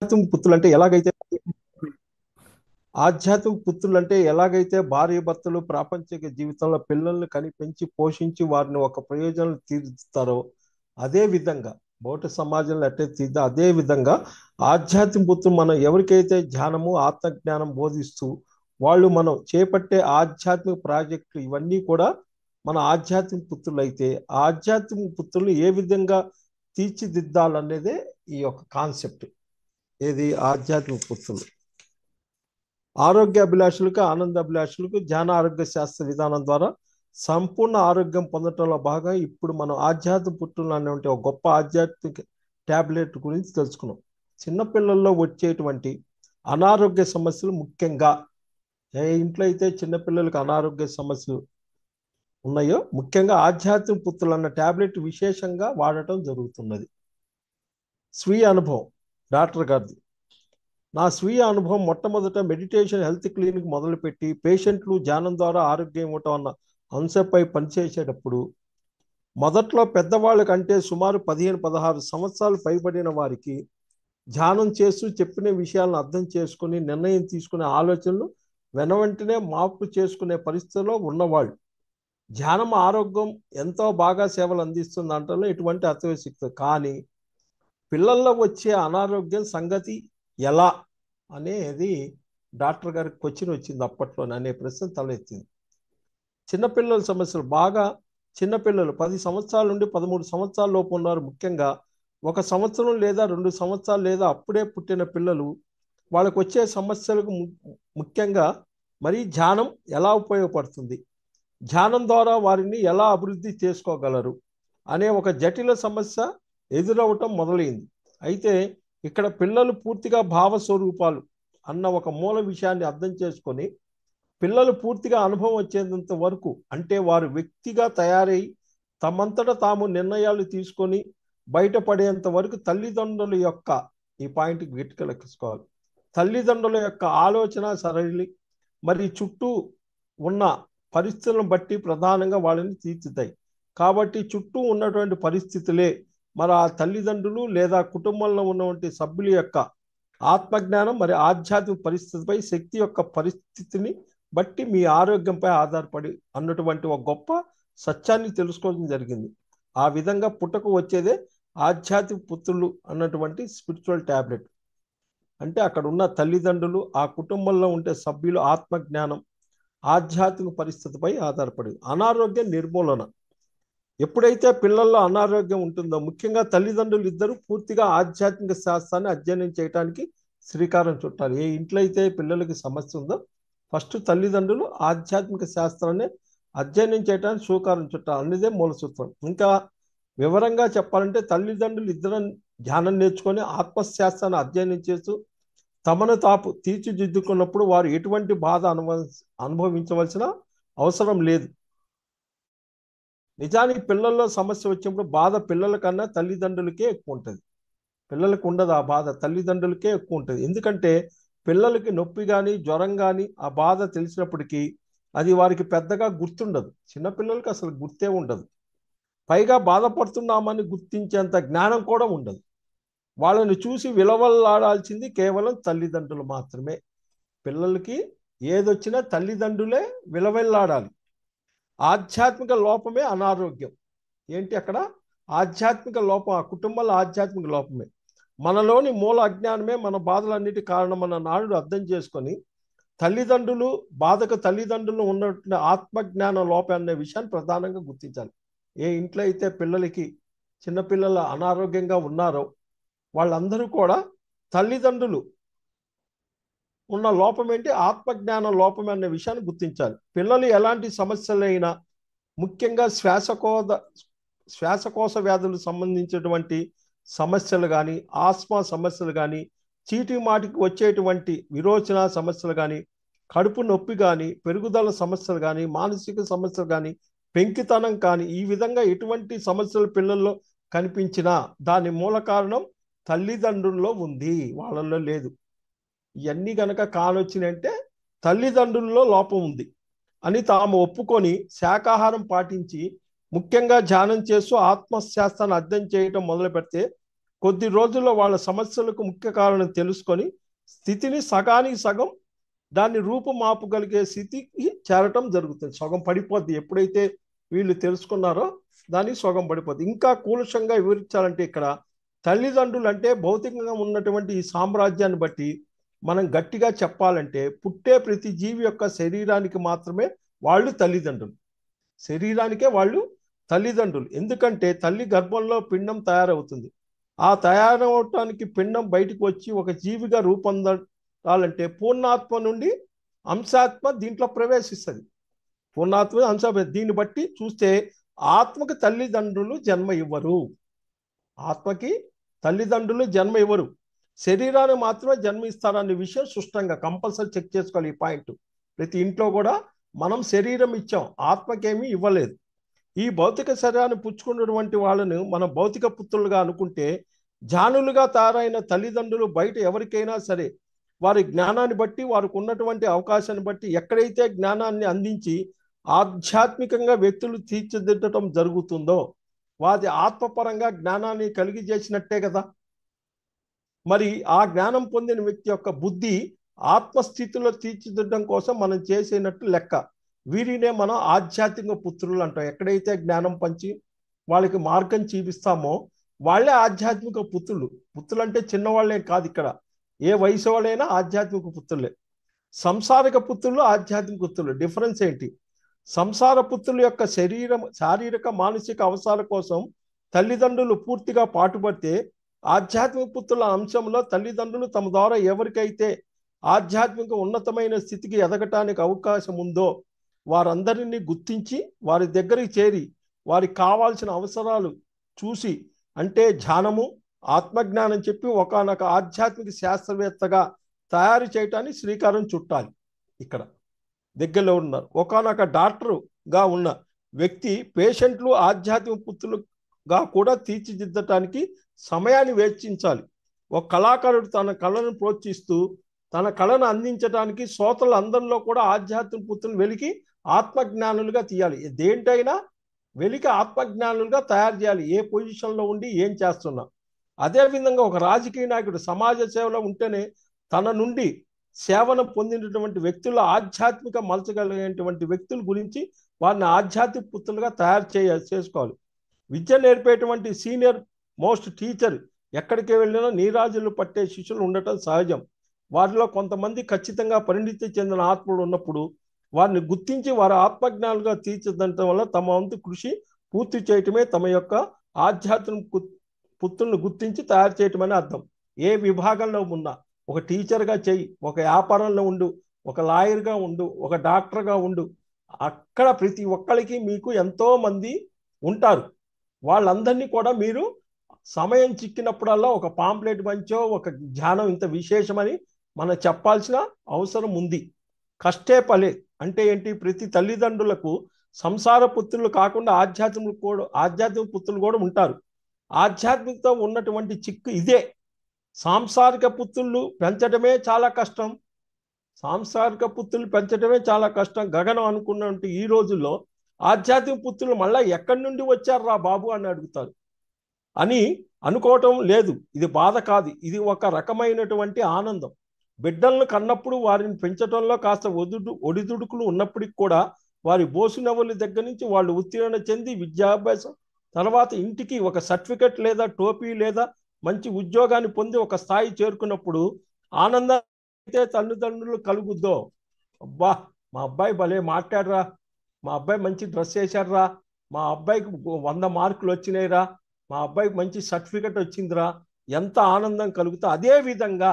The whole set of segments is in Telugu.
ఆధ్యాత్మిక పుత్రులు అంటే ఎలాగైతే ఆధ్యాత్మిక పుత్రులు అంటే ఎలాగైతే భార్య భర్తలు ప్రాపంచిక జీవితంలో పిల్లల్ని కని పెంచి పోషించి వారిని ఒక ప్రయోజనం తీరుస్తారో అదే విధంగా బౌద్ధ సమాజంలో ఎట్టే తీద్దా అదే విధంగా ఆధ్యాత్మిక పుత్రులు మనం ఎవరికైతే ధ్యానము ఆత్మజ్ఞానం బోధిస్తూ వాళ్ళు మనం చేపట్టే ఆధ్యాత్మిక ప్రాజెక్టులు ఇవన్నీ కూడా మన ఆధ్యాత్మిక పుత్రులు అయితే ఆ ఆధ్యాత్మిక పుత్రులు ఏ విధంగా తీర్చిదిద్దాలనేదే ఈ యొక్క కాన్సెప్ట్. ఏది ఆధ్యాత్మిక పుత్రులు ఆరోగ్య అభిలాషులకు ఆనంద అభిలాషులకు ధ్యాన ఆరోగ్య శాస్త్ర విధానం ద్వారా సంపూర్ణ ఆరోగ్యం పొందటంలో భాగంగా ఇప్పుడు మనం ఆధ్యాత్మిక పుత్రులు అనేటువంటి ఒక గొప్ప ఆధ్యాత్మిక ట్యాబ్లెట్ గురించి తెలుసుకున్నాం. చిన్నపిల్లల్లో వచ్చేటువంటి అనారోగ్య సమస్యలు ముఖ్యంగా ఏ ఇంట్లో అయితే చిన్నపిల్లలకు అనారోగ్య సమస్యలు ఉన్నాయో ముఖ్యంగా ఆధ్యాత్మిక పుత్రులు అన్న ట్యాబ్లెట్ విశేషంగా వాడటం జరుగుతున్నది. స్వీయ అనుభవం డాక్టర్ గారిది. నా స్వీయ అనుభవం మొట్టమొదట మెడిటేషన్ హెల్త్ క్లినిక్ మొదలుపెట్టి పేషెంట్లు ధ్యానం ద్వారా ఆరోగ్యం ఇవ్వటం అన్న అంశంపై పనిచేసేటప్పుడు మొదట్లో పెద్దవాళ్ళ కంటే సుమారు 15-16 సంవత్సరాలు పైబడిన వారికి ధ్యానం చేస్తూ చెప్పిన విషయాలను అర్థం చేసుకుని నిర్ణయం తీసుకునే ఆలోచనలు వెంటనే మార్పు చేసుకునే పరిస్థితిలో ఉన్నవాళ్ళు ధ్యానం ఆరోగ్యం ఎంతో బాగా సేవలు అందిస్తుంది అంటలో ఎటువంటి అతిశక్తి. కానీ పిల్లల్లో వచ్చే అనారోగ్యం సంగతి ఎలా అనేది డాక్టర్ గారికి క్వశ్చన్ వచ్చింది అప్పట్లోనే అనే ప్రశ్న తలెత్తింది. చిన్నపిల్లల సమస్యలు బాగా చిన్నపిల్లలు 10 సంవత్సరాల నుండి 13 సంవత్సరాల లోపు ఉన్నారు. ముఖ్యంగా 1 సంవత్సరం లేదా 2 సంవత్సరాలు లేదా అప్పుడే పుట్టిన పిల్లలు వాళ్ళకు వచ్చే సమస్యలకు ముఖ్యంగా మరి ధ్యానం ఎలా ఉపయోగపడుతుంది, ధ్యానం ద్వారా వారిని ఎలా అభివృద్ధి చేసుకోగలరు అనే ఒక జటిల సమస్య ఎదురవటం మొదలైంది. అయితే ఇక్కడ పిల్లలు పూర్తిగా భావస్వరూపాలు అన్న ఒక మూల విషయాన్ని అర్థం చేసుకొని పిల్లలు పూర్తిగా అనుభవం వచ్చేంత వరకు అంటే వారు వ్యక్తిగా తయారై తమంతట తాము నిర్ణయాలు తీసుకొని బయటపడేంత వరకు తల్లిదండ్రుల యొక్క ఈ పాయింట్ గట్టిగా లెక్కించుకోవాలి. తల్లిదండ్రుల యొక్క ఆలోచన సరళి మరి చుట్టూ ఉన్న పరిస్థితులను బట్టి ప్రధానంగా వాళ్ళని తీర్చుతాయి. కాబట్టి చుట్టూ ఉన్నటువంటి పరిస్థితులే మరి ఆ తల్లిదండ్రులు లేదా కుటుంబంలో ఉన్నటువంటి సభ్యుల యొక్క ఆత్మజ్ఞానం మరి ఆధ్యాత్మిక పరిస్థితిపై శక్తి యొక్క పరిస్థితిని బట్టి మీ ఆరోగ్యంపై ఆధారపడి అన్నటువంటి ఒక గొప్ప సత్యాన్ని తెలుసుకోవడం జరిగింది. ఆ విధంగా పుట్టకు వచ్చేదే ఆధ్యాత్మిక పుత్రులు అన్నటువంటి స్పిరిచువల్ ట్యాబ్లెట్. అంటే అక్కడ ఉన్న తల్లిదండ్రులు ఆ కుటుంబంలో ఉండే సభ్యులు ఆత్మజ్ఞానం ఆధ్యాత్మిక పరిస్థితిపై ఆధారపడి అనారోగ్య నిర్మూలన. ఎప్పుడైతే పిల్లల్లో అనారోగ్యం ఉంటుందో ముఖ్యంగా తల్లిదండ్రులు ఇద్దరు పూర్తిగా ఆధ్యాత్మిక శాస్త్రాన్ని అధ్యయనం చేయడానికి శ్రీకారం చుట్టాలి. ఏ ఇంట్లో అయితే పిల్లలకి సమస్య ఉందో ఫస్ట్ తల్లిదండ్రులు ఆధ్యాత్మిక శాస్త్రాన్ని అధ్యయనం చేయడానికి శ్రీకారం చుట్టాలి అనేదే మూల సూత్రం. ఇంకా వివరంగా చెప్పాలంటే తల్లిదండ్రులు ఇద్దరు ధ్యానం నేర్చుకొని ఆత్మశాస్త్రాన్ని అధ్యయనం చేస్తూ తమను తాపు తీర్చిదిద్దుకున్నప్పుడు వారు ఎటువంటి బాధ అనుభవించవలసిన అవసరం లేదు. నిజానికి పిల్లల్లో సమస్య వచ్చినప్పుడు బాధ పిల్లల కన్నా తల్లిదండ్రులకే ఎక్కువ ఉంటుంది. పిల్లలకు ఉండదు ఆ బాధ, తల్లిదండ్రులకే ఎక్కువ ఉంటుంది. ఎందుకంటే పిల్లలకి నొప్పి కానీ జ్వరం కానీ ఆ బాధ తెలిసినప్పటికీ అది వారికి పెద్దగా గుర్తుండదు. చిన్నపిల్లలకి అసలు గుర్తే ఉండదు. పైగా బాధపడుతున్నామని గుర్తించేంత జ్ఞానం కూడా ఉండదు. వాళ్ళని చూసి విలవల్లాడాల్సింది కేవలం తల్లిదండ్రులు మాత్రమే. పిల్లలకి ఏదొచ్చినా తల్లిదండ్రులే విలవెల్లాడాలి. ఆధ్యాత్మిక లోపమే అనారోగ్యం. ఏంటి అక్కడ ఆధ్యాత్మిక లోపం, ఆ కుటుంబంలో ఆధ్యాత్మిక లోపమే. మనలోని మూల అజ్ఞానమే మన బాధలన్నిటి కారణం అన్న నాడు అర్థం చేసుకొని తల్లిదండ్రులు బాధకు తల్లిదండ్రులు ఉన్నటువంటి ఆత్మజ్ఞాన లోపం అనే విషయాన్ని ప్రధానంగా గుర్తించాలి. ఏ ఇంట్లో అయితే పిల్లలకి చిన్నపిల్లలు అనారోగ్యంగా ఉన్నారో వాళ్ళందరూ కూడా తల్లిదండ్రులు ఉన్న లోపం ఏంటి, ఆత్మజ్ఞాన లోపం అనే విషయాన్ని గుర్తించాలి. పిల్లలు ఎలాంటి సమస్యలైనా ముఖ్యంగా శ్వాసకోశ వ్యాధులు సంబంధించినటువంటి సమస్యలు కానీ ఆస్మా సమస్యలు కానీ చీటి మాటికి వచ్చేటువంటి విరోచన సమస్యలు కానీ కడుపు నొప్పి కానీ పెరుగుదల సమస్యలు కానీ మానసిక సమస్యలు కానీ పెంకితనం కానీ ఈ విధంగా ఎటువంటి సమస్యలు పిల్లల్లో కనిపించినా దాని మూల కారణం తల్లిదండ్రుల్లో ఉంది, వాళ్ళల్లో లేదు. ఇవన్నీ కనుక కానొచ్చినంటే తల్లిదండ్రుల్లో లోపం ఉంది అని తాము ఒప్పుకొని శాకాహారం పాటించి ముఖ్యంగా ధ్యానం చేస్తూ ఆత్మశాస్త్రాన్ని అర్థం చేయటం మొదలు పెడితే కొద్ది రోజుల్లో వాళ్ళ సమస్యలకు ముఖ్య కారణం తెలుసుకొని స్థితిని సగానికి సగం దాన్ని రూపుమాపగలిగే స్థితికి చేరటం జరుగుతుంది. సగం పడిపోద్ది ఎప్పుడైతే వీళ్ళు తెలుసుకున్నారో దానికి సగం పడిపోద్ది. ఇంకా కూలషంగా వివరించాలంటే ఇక్కడ తల్లిదండ్రులు అంటే భౌతికంగా ఉన్నటువంటి ఈ సామ్రాజ్యాన్ని బట్టి మనం గట్టిగా చెప్పాలంటే పుట్టే ప్రతి జీవి యొక్క శరీరానికి మాత్రమే వాళ్ళు తల్లిదండ్రులు. శరీరానికే వాళ్ళు తల్లిదండ్రులు. ఎందుకంటే తల్లి గర్భంలో పిండం తయారవుతుంది. ఆ తయారవటానికి పిండం బయటకు వచ్చి ఒక జీవిగా రూపొందాలంటే పూర్ణాత్మ నుండి అంశాత్మ దీంట్లో ప్రవేశిస్తుంది. పూర్ణాత్మ అంశ దీన్ని బట్టి చూస్తే ఆత్మకి తల్లిదండ్రులు జన్మ ఇవ్వరు. ఆత్మకి తల్లిదండ్రులు జన్మ ఇవ్వరు. శరీరాన్ని మాత్రమే జన్మ ఇస్తారనే విషయం స్పష్టంగా కంపల్సరీ చెక్ చేసుకోవాలి. ఈ పాయింట్ ప్రతి ఇంట్లో కూడా మనం శరీరం ఇచ్చాం, ఆత్మకేమీ ఇవ్వలేదు. ఈ భౌతిక శరీరాన్ని పుచ్చుకున్నటువంటి వాళ్ళను మనం భౌతిక పుత్రులుగా అనుకుంటే జానులుగా తయారైన తల్లిదండ్రులు బయట ఎవరికైనా సరే వారి జ్ఞానాన్ని బట్టి వారికి ఉన్నటువంటి అవకాశాన్ని బట్టి ఎక్కడైతే జ్ఞానాన్ని అందించి ఆధ్యాత్మికంగా వ్యక్తులు తీర్చిదిద్దటం జరుగుతుందో వారి ఆత్మపరంగా జ్ఞానాన్ని కలిగి చేసినట్టే కదా. మరి ఆ జ్ఞానం పొందిన వ్యక్తి యొక్క బుద్ధి ఆత్మస్థితిలో తీర్చిదిద్దడం కోసం మనం చేసేనట్టు లెక్క. వీరినే మనం ఆధ్యాత్మిక పుత్రులు అంటాం. ఎక్కడైతే జ్ఞానం పంచి వాళ్ళకి మార్గం చూపిస్తామో వాళ్ళే ఆధ్యాత్మిక పుత్రులు. పుత్రులు అంటే చిన్నవాళ్ళే కాదు, ఇక్కడ ఏ వయసు వాళ్ళైనా ఆధ్యాత్మిక పుత్రులే. సంసారిక పుత్రులు, ఆధ్యాత్మిక పుత్రులు డిఫరెన్స్ ఏంటి? సంసార పుత్రుల యొక్క శారీరక మానసిక అవసరాల కోసం తల్లిదండ్రులు పూర్తిగా పాటుపడితే ఆధ్యాత్మిక పుత్రుల అంశంలో తల్లిదండ్రులు తమ ద్వారా ఎవరికైతే ఆధ్యాత్మిక ఉన్నతమైన స్థితికి ఎదగటానికి అవకాశం ఉందో వారందరినీ గుర్తించి వారి దగ్గరికి చేరి వారికి కావాల్సిన అవసరాలు చూసి, అంటే ధ్యానము ఆత్మజ్ఞానం చెప్పి ఒకానొక ఆధ్యాత్మిక శాస్త్రవేత్తగా తయారు చేయటానికి శ్రీకారం చుట్టాలి. ఇక్కడ దగ్గరలో ఉన్నారు ఒకానొక డాక్టరుగా ఉన్న వ్యక్తి పేషెంట్లు ఆధ్యాత్మిక పుత్రులుగా కూడా తీర్చిదిద్దటానికి సమయాన్ని వెచ్చించాలి. ఒక కళాకారుడు తన కళను ప్రోత్సహిస్తూ తన కళను అందించడానికి శ్రోతలు అందరిలో కూడా ఆధ్యాత్మిక పుత్రులు వెలికి ఆత్మజ్ఞానులుగా తీయాలి. దేంటైనా వెలికి ఆత్మజ్ఞానులుగా తయారు చేయాలి, ఏ పొజిషన్లో ఉండి ఏం చేస్తున్నా. అదేవిధంగా ఒక రాజకీయ నాయకుడు సమాజ సేవలో ఉంటేనే తన నుండి సేవను పొందినటువంటి వ్యక్తుల ఆధ్యాత్మిక మలచగలిగినటువంటి వ్యక్తుల గురించి వారిని ఆధ్యాత్మిక పుత్రులుగా తయారు చేసుకోవాలి. విద్య నేర్పేటువంటి సీనియర్ మోస్ట్ టీచర్ ఎక్కడికి వెళ్ళినా నీరాజులు పట్టే శిష్యులు ఉండటం సహజం. వారిలో కొంతమంది ఖచ్చితంగా పరిణితి చెందిన ఆత్మలు ఉన్నప్పుడు వారిని గుర్తించి వారి ఆత్మజ్ఞానులుగా తీర్చిదిద్దడం వల్ల తమ వంతు కృషి పూర్తి చేయటమే తమ యొక్క ఆధ్యాత్మిక పుత్రులను గుర్తించి తయారు చేయటం అని అర్థం. ఏ విభాగంలో ఉన్నా ఒక టీచర్గా చెయ్యి, ఒక వ్యాపారంలో ఉండు, ఒక లాయర్గా ఉండు, ఒక డాక్టర్గా ఉండు, అక్కడ ప్రతి ఒక్కరికి మీకు ఎంతో మంది ఉంటారు. వాళ్ళందరినీ కూడా మీరు సమయం చిక్కినప్పుడల్లా ఒక పాంప్లెట్ పంచో ఒక ధ్యానం ఇంత విశేషమని మనం చెప్పాల్సిన అవసరం ఉంది. కష్టే పలే అంటే ఏంటి? ప్రతి తల్లిదండ్రులకు సంసార పుత్రులు కాకుండా ఆధ్యాత్మిక పుత్రులు కూడా ఉంటారు. ఆధ్యాత్మికతో ఉన్నటువంటి చిక్కు ఇదే. సాంసారిక పుత్రులు పెంచడమే చాలా కష్టం. సాంసారిక పుత్రులు పెంచడమే చాలా కష్టం. గగనం అనుకున్నటువంటి ఈ రోజుల్లో ఆధ్యాత్మిక పుత్రులు మళ్ళీ ఎక్కడి నుండి వచ్చారు రా బాబు అని అడుగుతారు అని అనుకోవటం లేదు. ఇది బాధ కాదు, ఇది ఒక రకమైనటువంటి ఆనందం. బిడ్డలను కన్నప్పుడు వారిని పెంచడంలో కాస్త ఒడిదుడుకులు ఉన్నప్పటికి కూడా వారి బోసునవ్వుల దగ్గర నుంచి వాళ్ళు ఉత్తీర్ణ చెంది విద్యాభ్యాసం తర్వాత ఇంటికి ఒక సర్టిఫికెట్ లేదా టోపీ లేదా మంచి ఉద్యోగాన్ని పొంది ఒక స్థాయి చేరుకున్నప్పుడు ఆనందం అయితే తల్లిదండ్రులు కలుగుద్దో, అబ్బా మా అబ్బాయి భలే మాట్లాడరా, మా అబ్బాయి మంచి డ్రెస్ వేశాడరా, మా అబ్బాయికి 100 మార్కులు వచ్చినాయిరా, మా అబ్బాయికి మంచి సర్టిఫికెట్ వచ్చిందిరా, ఎంత ఆనందం కలుగుతా. అదే విధంగా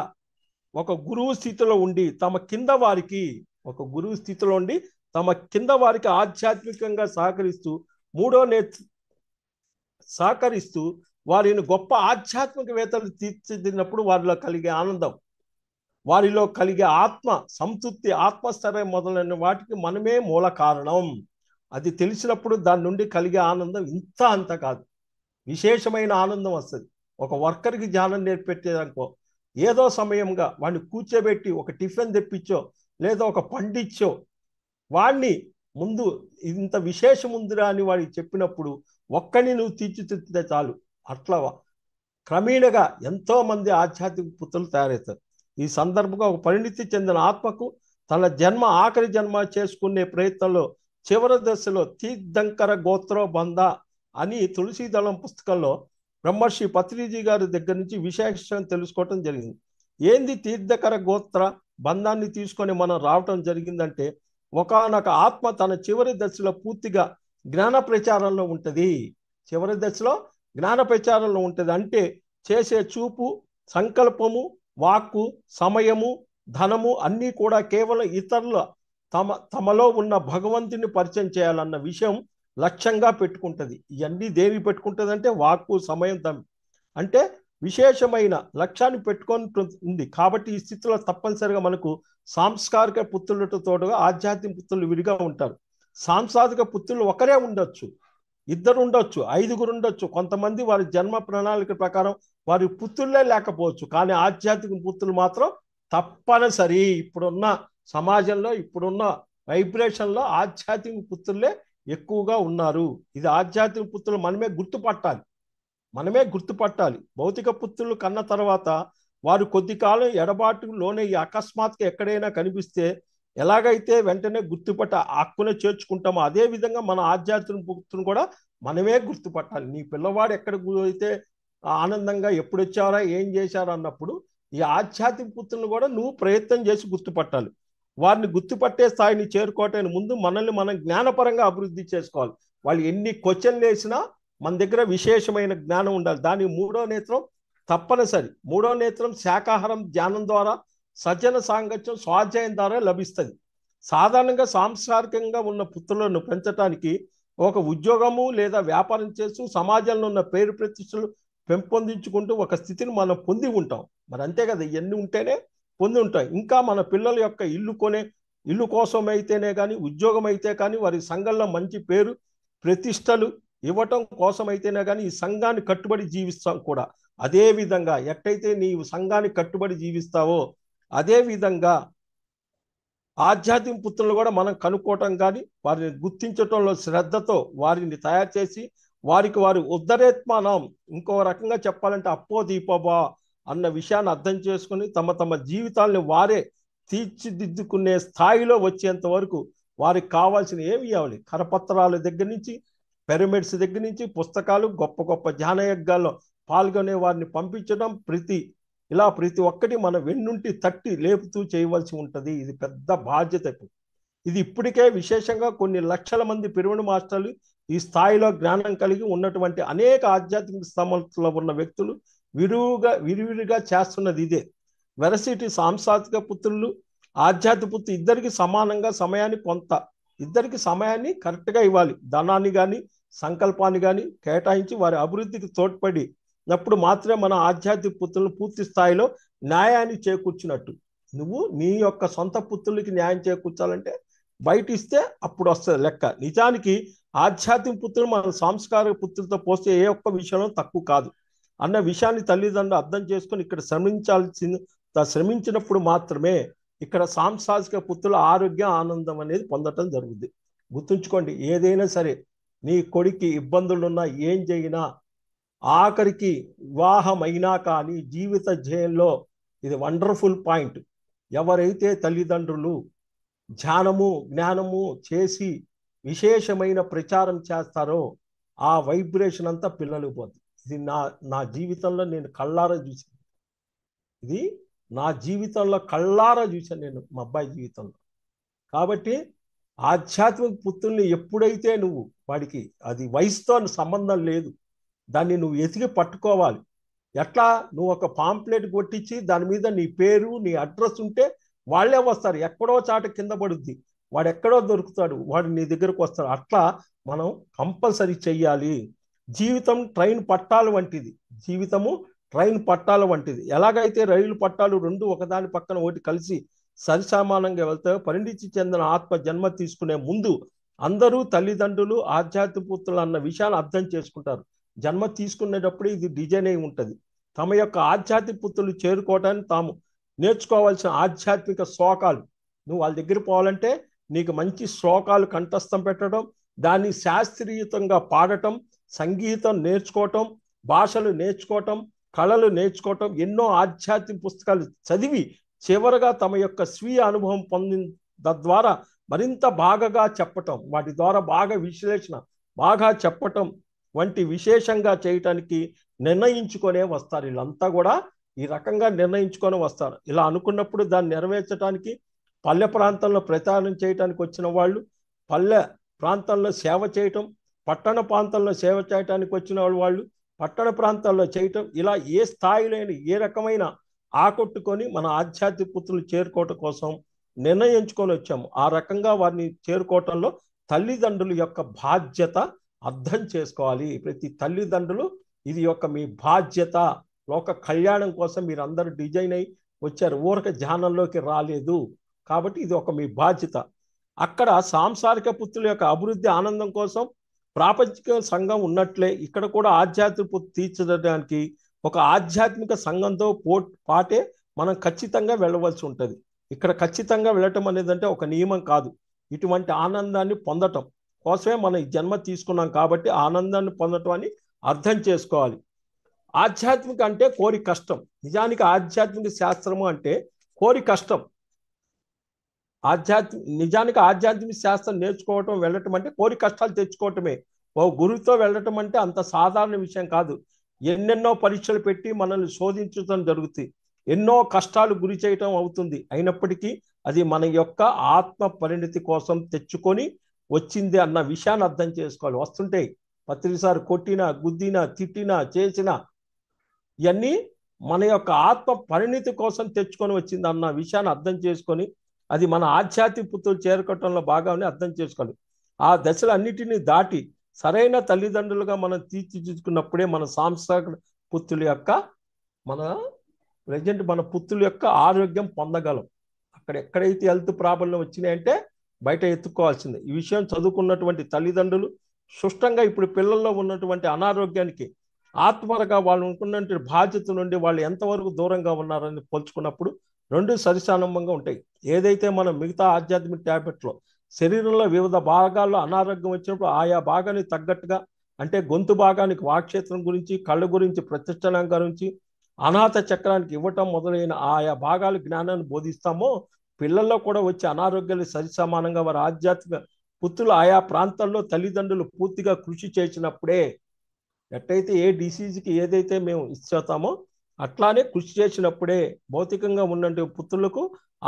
ఒక గురువు స్థితిలో ఉండి తమ కింద వారికి ఆధ్యాత్మికంగా సహకరిస్తూ వారిని గొప్ప ఆధ్యాత్మికవేత్తలు తీర్చిదిద్దినప్పుడు వారిలో కలిగే ఆనందం, వారిలో కలిగే ఆత్మ సంతృప్తి, ఆత్మస్థైర్యం మొదలైన వాటికి మనమే మూల కారణం. అది తెలిసినప్పుడు దాని నుండి కలిగే ఆనందం ఇంత అంత కాదు, విశేషమైన ఆనందం వస్తుంది. ఒక వర్కర్కి ధ్యానం నేర్పెట్టేదనుకో, ఏదో సమయంగా వాడిని కూర్చోబెట్టి ఒక టిఫిన్ తెప్పించో లేదా ఒక పండిచ్చో వాడిని ముందు ఇంత విశేషం ఉందిరా అని వాడికి చెప్పినప్పుడు ఒక్కని నువ్వు తీర్చిదిద్దితే చాలు. అట్లా క్రమేణగా ఎంతో మంది ఆధ్యాత్మిక పుత్రులు తయారవుతారు. ఈ సందర్భంగా ఒక పరిణితి చెందిన ఆత్మకు తన జన్మ ఆఖరి జన్మ చేసుకునే ప్రయత్నంలో చివరి దశలో తీర్థంకర గోత్రో బంధ అని తులసీదళం పుస్తకంలో బ్రహ్మర్షి పత్రిజీ గారి దగ్గర నుంచి విశేషం తెలుసుకోవటం జరిగింది. ఏంది తీర్థకర గోత్ర బంధాన్ని తీసుకొని మనం రావటం జరిగిందంటే, ఒకానొక ఆత్మ తన చివరి దశలో పూర్తిగా జ్ఞాన ప్రచారంలో ఉంటుంది. చివరి దశలో జ్ఞాన ప్రచారంలో ఉంటుంది. అంటే చేసే చూపు, సంకల్పము, వాక్కు, సమయము, ధనము అన్నీ కూడా కేవలం ఇతరుల తమలో ఉన్న భగవంతుని పరిచయం చేయాలన్న విషయం లక్ష్యంగా పెట్టుకుంటుంది. ఇవన్నీ దేనికి పెట్టుకుంటుంది అంటే వాక్కు, సమయం, ధనం అంటే విశేషమైన లక్ష్యాన్ని పెట్టుకుంటుంది. కాబట్టి ఈ స్థితిలో తప్పనిసరిగా మనకు సాంస్కారిక పుత్రులతో తోడుగా ఆధ్యాత్మిక పుత్రులు విడిగా ఉంటారు. సాంస్కారిక పుత్రులు ఒకరే ఉండొచ్చు, ఇద్దరు ఉండొచ్చు, ఐదుగురు ఉండొచ్చు. కొంతమంది వారి జన్మ ప్రణాళిక ప్రకారం వారి పుత్రులే లేకపోవచ్చు, కానీ ఆధ్యాత్మిక పుత్రులు మాత్రం తప్పనిసరి. ఇప్పుడున్న సమాజంలో, ఇప్పుడున్న వైబ్రేషన్లో ఆధ్యాత్మిక పుత్రులే ఎక్కువగా ఉన్నారు. ఇది ఆధ్యాత్మిక పుత్రులు మనమే గుర్తుపట్టాలి. భౌతిక పుత్రులు కన్న తర్వాత వారు కొద్ది కాలం ఎడబాటు లోనయ్యి అకస్మాత్తుగా ఎక్కడైనా కనిపిస్తే ఎలాగైతే వెంటనే గుర్తుపట్ట హక్కునే చేర్చుకుంటామో, అదే విధంగా మన ఆధ్యాత్మిక పుత్రుని కూడా మనమే గుర్తుపట్టాలి. నీ పిల్లవాడు ఎక్కడ అయితే ఆనందంగా ఎప్పుడు వచ్చారా, ఏం చేశారా అన్నప్పుడు ఈ ఆధ్యాత్మిక పుత్రులను కూడా నువ్వు ప్రయత్నం చేసి గుర్తుపట్టాలి. వారిని గుర్తుపట్టే స్థాయిని చేరుకోవటానికి ముందు మనల్ని మనం జ్ఞానపరంగా అభివృద్ధి చేసుకోవాలి. వాళ్ళు ఎన్ని క్వశ్చన్లు వేసినా మన దగ్గర విశేషమైన జ్ఞానం ఉండాలి. దానికి మూడో నేత్రం తప్పనిసరి. మూడో నేత్రం శాకాహారం, ధ్యానం ద్వారా, సజ్జన సాంగత్యం, స్వాధ్యాయం ద్వారా లభిస్తుంది. సాధారణంగా సాంస్కారికంగా ఉన్న పుత్రులను పెంచడానికి ఒక ఉద్యోగము లేదా వ్యాపారం చేస్తూ సమాజంలో ఉన్న పేరు ప్రతిష్టలు పెంపొందించుకుంటూ ఒక స్థితిని మనం పొంది ఉంటాం. మరి అంతే కదా, ఇవన్నీ ఉంటేనే పొంది ఉంటాం. ఇంకా మన పిల్లల యొక్క ఇల్లు కోసం అయితేనే కానీ, ఉద్యోగం అయితే కానీ, వారి సంఘంలో మంచి పేరు ప్రతిష్టలు ఇవ్వటం కోసం అయితేనే కానీ ఈ సంఘాన్ని కట్టుబడి జీవిస్తాం కూడా. అదే విధంగా ఎట్టయితే నీవు సంఘాన్ని కట్టుబడి జీవిస్తావో అదే విధంగా ఆధ్యాత్మిక పుత్రులు కూడా మనం కనుక్కోవటం కానీ, వారిని గుర్తించటంలో శ్రద్ధతో వారిని తయారు చేసి వారి ఉద్ధరేత్మానం, ఇంకో రకంగా చెప్పాలంటే అప్పోదీపబా అన్న విషయాన్ని అర్థం చేసుకుని తమ జీవితాలను వారే తీర్చిదిద్దుకునే స్థాయిలో వచ్చేంత వరకు వారికి కావాల్సిన ఏమి ఇవ్వాలి, కరపత్రాల దగ్గర నుంచి, పిరమిడ్స్ దగ్గర నుంచి, పుస్తకాలు, గొప్ప గొప్ప ధ్యానయజ్ఞాల్లో పాల్గొనే వారిని పంపించడం, ప్రతి ఒక్కటి మన వెన్నుంటి తట్టి లేపుతూ చేయవలసి ఉంటుంది. ఇది పెద్ద బాధ్యత. ఇది ఇప్పటికే విశేషంగా కొన్ని లక్షల మంది పిరమిడ్ మాస్టర్లు, ఈ స్థాయిలో జ్ఞానం కలిగి ఉన్నటువంటి అనేక ఆధ్యాత్మిక స్థానంలో ఉన్న వ్యక్తులు విరివిరిగా చేస్తున్నది ఇదే. వెరసిటీ సాంస్కారిక పుత్రులు, ఆధ్యాత్మిక పుత్రులు ఇద్దరికి సమానంగా ఇద్దరికి సమయాన్ని కరెక్ట్గా ఇవ్వాలి. ధనాన్ని కానీ, సంకల్పాన్ని కానీ కేటాయించి వారి అభివృద్ధికి తోడ్పడినప్పుడు మాత్రమే మన ఆధ్యాత్మిక పుత్రులను పూర్తి స్థాయిలో న్యాయాన్ని చేకూర్చినట్టు. నువ్వు నీ యొక్క సొంత పుత్రులకి న్యాయం చేకూర్చాలంటే బయట ఇస్తే అప్పుడు వస్తుంది లెక్క. నిజానికి ఆధ్యాత్మిక పుత్రులు మన సాంస్కారిక పుత్రులతో పోస్తే ఏ ఒక్క విషయంలో తక్కువ కాదు అన్న విషయాన్ని తల్లిదండ్రులు అర్థం చేసుకొని ఇక్కడ శ్రమించినప్పుడు మాత్రమే ఇక్కడ సాంస్కారిక పుత్రుల ఆరోగ్యం, ఆనందం అనేది పొందటం జరుగుద్ది. గుర్తుంచుకోండి, ఏదైనా సరే నీ కొడుక్కి ఇబ్బందులున్నా, ఏం చేయినా, ఆఖరికి వివాహం అయినా కానీ జీవిత ధ్యేయంలో ఇది వండర్ఫుల్ పాయింట్. ఎవరైతే తల్లిదండ్రులు ధ్యానము, జ్ఞానము చేసి విశేషమైన ప్రచారం చేస్తారో ఆ వైబ్రేషన్ అంతా పిల్లలకు పోతుంది. ఇది నా జీవితంలో నేను కళ్ళారా చూసాను. ఇది నా జీవితంలో కళ్ళారా చూశాను నేను మా అబ్బాయి జీవితంలో. కాబట్టి ఆధ్యాత్మిక పుత్రుల్ని ఎప్పుడైతే నువ్వు వాడికి, అది వయసుతో సంబంధం లేదు, దాన్ని నువ్వు ఎతికి పట్టుకోవాలి. ఎట్లా, నువ్వు ఒక పాంప్లెట్ కొట్టించి దాని మీద నీ పేరు, నీ అడ్రస్ ఉంటే వాళ్ళే వస్తారు. ఎక్కడో చాట కింద పడుద్ది, వాడు ఎక్కడో దొరుకుతాడు, వాడు నీ దగ్గరకు వస్తాడు. అట్లా మనం కంపల్సరీ చెయ్యాలి. జీవితం ట్రైన్ పట్టాలు వంటిది. ఎలాగైతే రైలు పట్టాలు రెండు ఒకదాని పక్కన ఒకటి కలిసి సరిసమానంగా వెళ్తాయో, పరిణితి చెందిన ఆత్మ జన్మ తీసుకునే ముందు అందరూ తల్లిదండ్రులు ఆధ్యాత్మిక పుత్రులు అన్న విషయాన్ని అర్థం చేసుకుంటారు. జన్మ తీసుకునేటప్పుడు ఇది డిజైన్ అయి ఉంటుంది. తమ యొక్క ఆధ్యాత్మిక పుత్రులు చేరుకోవడానికి తాము నేర్చుకోవాల్సిన ఆధ్యాత్మిక శ్లోకాలు, నువ్వు వాళ్ళ దగ్గర పోవాలంటే నీకు మంచి శ్లోకాలు కంఠస్థం పెట్టడం, దాన్ని శాస్త్రీయంగా పాడటం, సంగీతం నేర్చుకోవటం, భాషలు నేర్చుకోవటం, కళలు నేర్చుకోవటం, ఎన్నో ఆధ్యాత్మిక పుస్తకాలు చదివి చివరగా తమ యొక్క స్వీయ అనుభవం పొందిన తద్వారా మరింత బాగా చెప్పటం, వాటి ద్వారా బాగా విశ్లేషణ బాగా చెప్పటం వంటి విశేషంగా చేయటానికి నిర్ణయించుకొనే వస్తారు. వీళ్ళంతా కూడా ఈ రకంగా నిర్ణయించుకొని వస్తారు. ఇలా అనుకున్నప్పుడు దాన్ని నెరవేర్చడానికి పల్లె ప్రాంతంలో ప్రచారం చేయడానికి వచ్చిన వాళ్ళు, పల్లె ప్రాంతంలో సేవ చేయటం, పట్టణ ప్రాంతంలో సేవ చేయడానికి వచ్చిన వాళ్ళు పట్టణ ప్రాంతాల్లో చేయటం, ఇలా ఏ స్థాయిలో ఏ రకమైన ఆకట్టుకొని మన ఆధ్యాత్మిక పుత్రులు చేరుకోవటం కోసం నిర్ణయించుకొని వచ్చాము. ఆ రకంగా వారిని చేరుకోవటంలో తల్లిదండ్రుల యొక్క బాధ్యత అర్థం చేసుకోవాలి. ప్రతి తల్లిదండ్రులు ఇది యొక్క మీ బాధ్యత. లోక కళ్యాణం కోసం మీరు అందరూ డిజైన్ అయి వచ్చారు, ఊరక ధ్యానంలోకి రాలేదు. కాబట్టి ఇది ఒక మీ బాధ్యత. అక్కడ సాంసారిక పుత్రుల యొక్క అభివృద్ధి ఆనందం కోసం ప్రాపంచిక సంఘం ఉన్నట్లే ఇక్కడ కూడా ఆధ్యాత్మిక తీర్చడానికి ఒక ఆధ్యాత్మిక సంఘంతో పాటే మనం ఖచ్చితంగా వెళ్ళవలసి ఉంటుంది. ఇక్కడ ఖచ్చితంగా వెళ్ళటం అనేది అంటే ఒక నియమం కాదు. ఇటువంటి ఆనందాన్ని పొందటం కోసమే మనం ఈ జన్మ తీసుకున్నాం. కాబట్టి ఆనందాన్ని పొందటం అని అర్థం చేసుకోవాలి. ఆధ్యాత్మిక అంటే కోరి కష్టం. నిజానికి ఆధ్యాత్మిక శాస్త్రము అంటే కోరి కష్టం. నిజానికి ఆధ్యాత్మిక శాస్త్రం నేర్చుకోవటం వెళ్ళటం అంటే కోరి కష్టాలు తెచ్చుకోవటమే. ఓ గురువుతో వెళ్ళటం అంటే అంత సాధారణ విషయం కాదు. ఎన్నెన్నో పరీక్షలు పెట్టి మనల్ని శోధించడం జరుగుతుంది, ఎన్నో కష్టాలు గురి చేయటం అవుతుంది. అయినప్పటికీ అది మన యొక్క ఆత్మ పరిణతి కోసం తెచ్చుకొని వచ్చింది అన్న విషయాన్ని అర్థం చేసుకోవాలి. వస్తుంటాయి ప్రతిసారి కొట్టినా గుద్దినా తిట్టినా చేసినా ఇవన్నీ మన యొక్క ఆత్మ పరిణతి కోసం తెచ్చుకొని వచ్చింది అన్న విషయాన్ని అర్థం చేసుకొని అది మన ఆధ్యాత్మిక పుత్రులు చేరుకోవటంలో భాగాన్ని అర్థం చేసుకోవాలి. ఆ దశలు అన్నిటినీ దాటి సరైన తల్లిదండ్రులుగా మనం తీర్చిదిద్దుకున్నప్పుడే మన సాంస్కృతిక పుత్రుల యొక్క మన పుత్రుల యొక్క ఆరోగ్యం పొందగలం. అక్కడ ఎక్కడైతే హెల్త్ ప్రాబ్లం వచ్చినాయంటే బయట ఎత్తుకోవాల్సిందే. ఈ విషయం చదువుకున్నటువంటి తల్లిదండ్రులు సుష్టంగా ఇప్పుడు పిల్లల్లో ఉన్నటువంటి అనారోగ్యానికి ఆత్మరగా వాళ్ళు అనుకున్నటువంటి బాధ్యత నుండి వాళ్ళు ఎంతవరకు దూరంగా ఉన్నారని పోల్చుకున్నప్పుడు రెండు సరిసమానంగా ఉంటాయి. ఏదైతే మనం మిగతా ఆధ్యాత్మిక ట్యాబ్లెట్లో శరీరంలో వివిధ భాగాల్లో అనారోగ్యం వచ్చినప్పుడు ఆయా భాగానికి తగ్గట్టుగా, అంటే గొంతు భాగానికి వాక్క్షేత్రం గురించి, కళ్ళ గురించి ప్రతిష్టలం గురించి, అనాథ చక్రానికి ఇవ్వటం మొదలైన ఆయా భాగాల జ్ఞానాన్ని బోధిస్తామో పిల్లల్లో కూడా వచ్చే అనారోగ్యాలు సరిసమానంగా వారి ఆధ్యాత్మిక పుత్రులు ఆయా ప్రాంతాల్లో తల్లిదండ్రులు పూర్తిగా కృషి చేసినప్పుడే, ఎట్టయితే ఏ డిసీజ్కి ఏదైతే మేము ఇచ్చేస్తామో అట్లానే కృషి చేసినప్పుడే భౌతికంగా ఉన్నటువంటి పుత్రులకు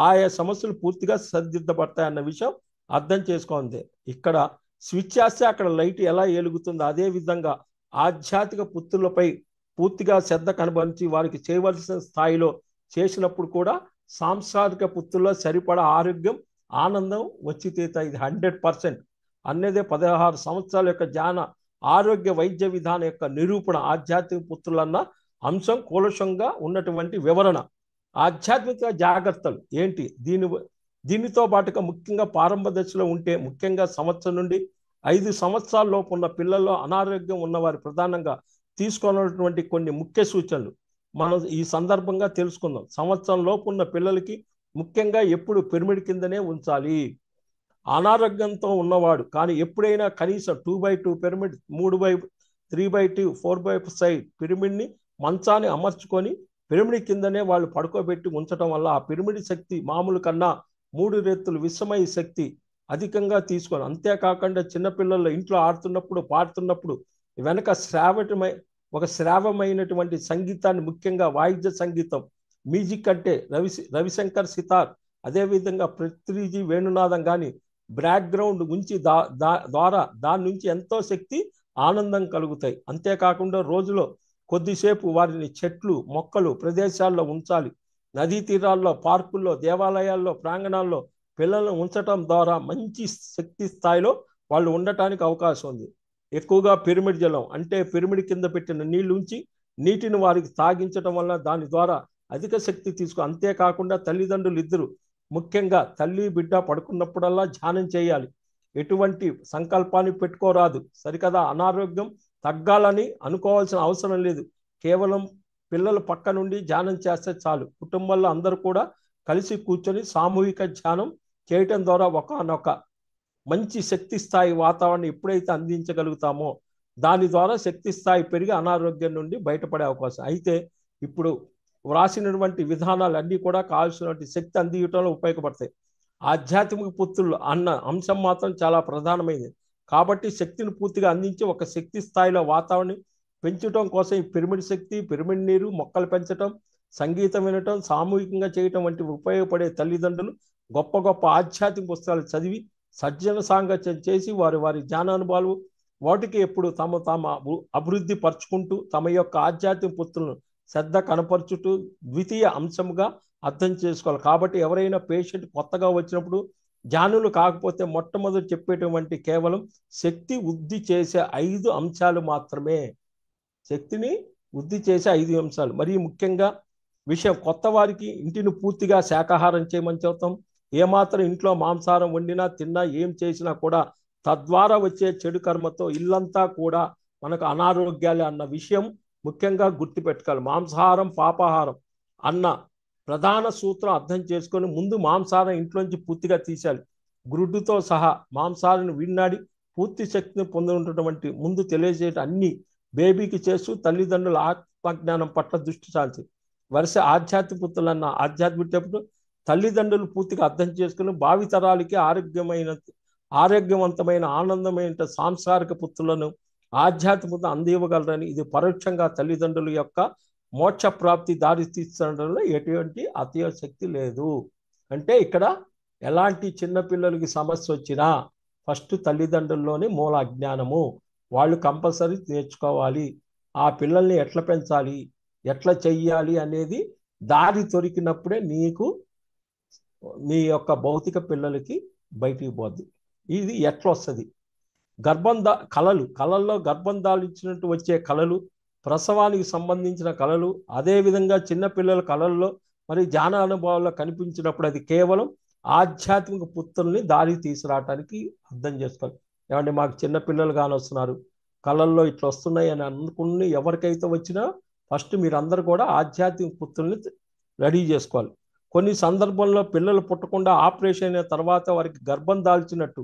ఆయా సమస్యలు పూర్తిగా సరిదిద్దబడతాయన్న విషయం అర్థం చేసుకోండి. ఇక్కడ స్విచ్ చేస్తే అక్కడ లైట్ ఎలా వెలుగుతుందో అదే విధంగా ఆధ్యాత్మిక పుత్రులపై పూర్తిగా శ్రద్ధ కనబరించి వారికి చేయవలసిన స్థాయిలో చేసినప్పుడు కూడా సాంసారిక పుత్రుల్లో సరిపడా ఆరోగ్యం ఆనందం వచ్చి తీరుతాయి. ఇది 100% అన్నదే 16 సంవత్సరాల యొక్క ధ్యాన ఆరోగ్య వైద్య విధానం యొక్క నిరూపణ. ఆధ్యాత్మిక పుత్రులన్న అంశం కూలశంగా ఉన్నటువంటి వివరణ. ఆధ్యాత్మిక జాగ్రత్తలు ఏంటి, దీనితో పాటుగా ముఖ్యంగా ప్రారంభ దశలో ఉంటే, ముఖ్యంగా సంవత్సరం నుండి 5 సంవత్సరాల లోపు ఉన్న పిల్లల్లో అనారోగ్యం ఉన్నవారు ప్రధానంగా తీసుకోవాల్సినటువంటి కొన్ని ముఖ్య సూచనలు మనం ఈ సందర్భంగా తెలుసుకుందాం. సంవత్సరం లోపు ఉన్న పిల్లలకి ముఖ్యంగా ఎప్పుడు పిరమిడ్ కిందనే ఉంచాలి. అనారోగ్యంతో ఉన్నవాడు కానీ ఎప్పుడైనా కనీసం 2x2 pyramid, 3x3x2 4x5 పిరమిడ్ని మంచాన్ని అమర్చుకొని pyramid కిందనే వాళ్ళు పడుకోబెట్టి ఉంచడం వల్ల ఆ పిరమిడ్ శక్తి మామూలు కన్నా 3 రెత్తులు విషమయ శక్తి అధికంగా తీసుకొని, అంతేకాకుండా చిన్నపిల్లల్లో ఇంట్లో ఆడుతున్నప్పుడు పాడుతున్నప్పుడు వెనక శ్రావ్యమైనటువంటి సంగీతాన్ని, ముఖ్యంగా వాయిద్య సంగీతం మ్యూజిక్ అంటే రవిశంకర్ సితార్, అదేవిధంగా పృథ్వీజీ వేణునాదం కానీ బ్యాక్గ్రౌండ్ ఉంచి ద్వారా దాని నుంచి ఎంతో శక్తి ఆనందం కలుగుతాయి. అంతేకాకుండా రోజులో కొద్దిసేపు వారిని చెట్లు మొక్కలు ప్రదేశాల్లో ఉంచాలి. నదీ తీరాల్లో, పార్కుల్లో, దేవాలయాల్లో, ప్రాంగణాల్లో పిల్లలను ఉంచటం ద్వారా మంచి శక్తి స్థాయిలో వాళ్ళు ఉండటానికి అవకాశం ఉంది. ఎక్కువగా పిరమిడ్ జలం అంటే పిరమిడ్ కింద పెట్టిన నీళ్లు ఉంచి నీటిని వారికి తాగించడం వల్ల దాని ద్వారా అధిక శక్తి అంతేకాకుండా తల్లిదండ్రులు ఇద్దరు ముఖ్యంగా తల్లి బిడ్డ పడుకున్నప్పుడల్లా ధ్యానం చేయాలి. ఎటువంటి సంకల్పాన్ని పెట్టుకోరాదు, సరికదా. అనారోగ్యం తగ్గాలని అనుకోవాల్సిన అవసరం లేదు. కేవలం పిల్లలు పక్క నుండి ధ్యానం చేస్తే చాలు. కుటుంబంలో అందరూ కూడా కలిసి కూర్చొని సామూహిక ధ్యానం చేయటం ద్వారా ఒకనొక మంచి శక్తి స్థాయి వాతావరణం ఎప్పుడైతే అందించగలుగుతామో దాని ద్వారా శక్తి స్థాయి పెరిగి అనారోగ్యం నుండి బయటపడే అవకాశం. అయితే ఇప్పుడు వ్రాసినటువంటి విధానాలు అన్నీ కూడా కావాల్సినటువంటి శక్తి అందించడంలో ఉపయోగపడతాయి. ఆధ్యాత్మిక పుత్రులు అన్న అంశం మాత్రం చాలా ప్రధానమైనది. కాబట్టి శక్తిని పూర్తిగా అందించి ఒక శక్తి స్థాయిలో వాతావరణం పెంచడం కోసం ఈ పిరమిడ్ శక్తి, పిరమిడ్ నీరు, మొక్కలు పెంచడం, సంగీతం వినటం, సామూహికంగా చేయటం వంటి ఉపయోగపడే తల్లిదండ్రులు గొప్ప గొప్ప ఆధ్యాత్మిక పుస్తకాలు చదివి సజ్జన సాంగత్యం చేసి వారి జ్ఞానానుభవాలు వాటికి ఎప్పుడు తమ అభివృద్ధి పరుచుకుంటూ తమ యొక్క ఆధ్యాత్మిక పుత్రులను శ్రద్ధ కనపరుచుటూ ద్వితీయ అంశంగా అర్థం చేసుకోవాలి. కాబట్టి ఎవరైనా పేషెంట్ కొత్తగా వచ్చినప్పుడు జ్ఞానులు కాకపోతే మొట్టమొదటి చెప్పేటువంటి కేవలం శక్తి వృద్ధి చేసే 5 అంశాలు మాత్రమే. శక్తిని వృద్ధి చేసే 5 అంశాలు. మరి ముఖ్యంగా విషయం కొత్త వారికి ఇంటిని పూర్తిగా శాకాహారం చేయమని చెబుతాం. ఏమాత్రం ఇంట్లో మాంసాహారం వండినా తిన్నా ఏం చేసినా కూడా తద్వారా వచ్చే చెడు కర్మతో ఇల్లంతా కూడా మనకు అనారోగ్యాలే అన్న విషయం ముఖ్యంగా గుర్తుపెట్టుకోవాలి. మాంసాహారం పాపాహారం అన్న ప్రధాన సూత్రం అర్థం చేసుకొని ముందు మాంసాహారం ఇంట్లోంచి పూర్తిగా తీసేయాలి. గుడ్డుతో సహా మాంసాహారాన్ని విన్నాడి పూర్తి శక్తిని పొందుతున్నటువంటి ముందు తెలియజేయటం అన్ని బేబీకి చేస్తూ తల్లిదండ్రుల ఆత్మజ్ఞానం పట్ల దృష్టి సాల్చి వరుస ఆధ్యాత్మిక పుత్రులన్న ఆధ్యాత్మిక తల్లిదండ్రులు పూర్తిగా అర్థం చేసుకుని భావితరాలకి ఆరోగ్యవంతమైన ఆనందమైన సాంస్కారిక పుత్రులను ఆధ్యాత్మికత అందివ్వగలరని, ఇది పరోక్షంగా తల్లిదండ్రుల యొక్క మోక్ష ప్రాప్తి దారి తీర్చడంలో ఎటువంటి అతిశక్తి లేదు. అంటే ఇక్కడ ఎలాంటి చిన్నపిల్లలకి సమస్య వచ్చినా ఫస్ట్ తల్లిదండ్రుల్లోనే మూల అజ్ఞానము. వాళ్ళు కంపల్సరీ నేర్చుకోవాలి. ఆ పిల్లల్ని ఎట్లా పెంచాలి, ఎట్లా చెయ్యాలి అనేది దారి దొరికినప్పుడే నీకు మీ యొక్క భౌతిక పిల్లలకి బయటికి పోద్ది. ఇది ఎట్లా వస్తుంది? కళల్లో గర్భం దాల్చినట్టు వచ్చే కళలు, ప్రసవానికి సంబంధించిన కళలు, అదేవిధంగా చిన్నపిల్లల కళల్లో మరి ధ్యాన అనుభవాల్లో కనిపించినప్పుడు అది కేవలం ఆధ్యాత్మిక పుత్రుల్ని దారి తీసుకురావటానికి అర్థం చేసుకోవాలి. ఏమంటే మాకు చిన్నపిల్లలు కానొస్తున్నారు, కళల్లో ఇట్లా వస్తున్నాయి అని అనుకుని ఎవరికైతే వచ్చినా ఫస్ట్ మీరందరూ కూడా ఆధ్యాత్మిక పుత్రుల్ని రెడీ చేసుకోవాలి. కొన్ని సందర్భంలో పిల్లలు పుట్టకుండా ఆపరేషన్ అయిన తర్వాత వారికి గర్భం దాల్చినట్టు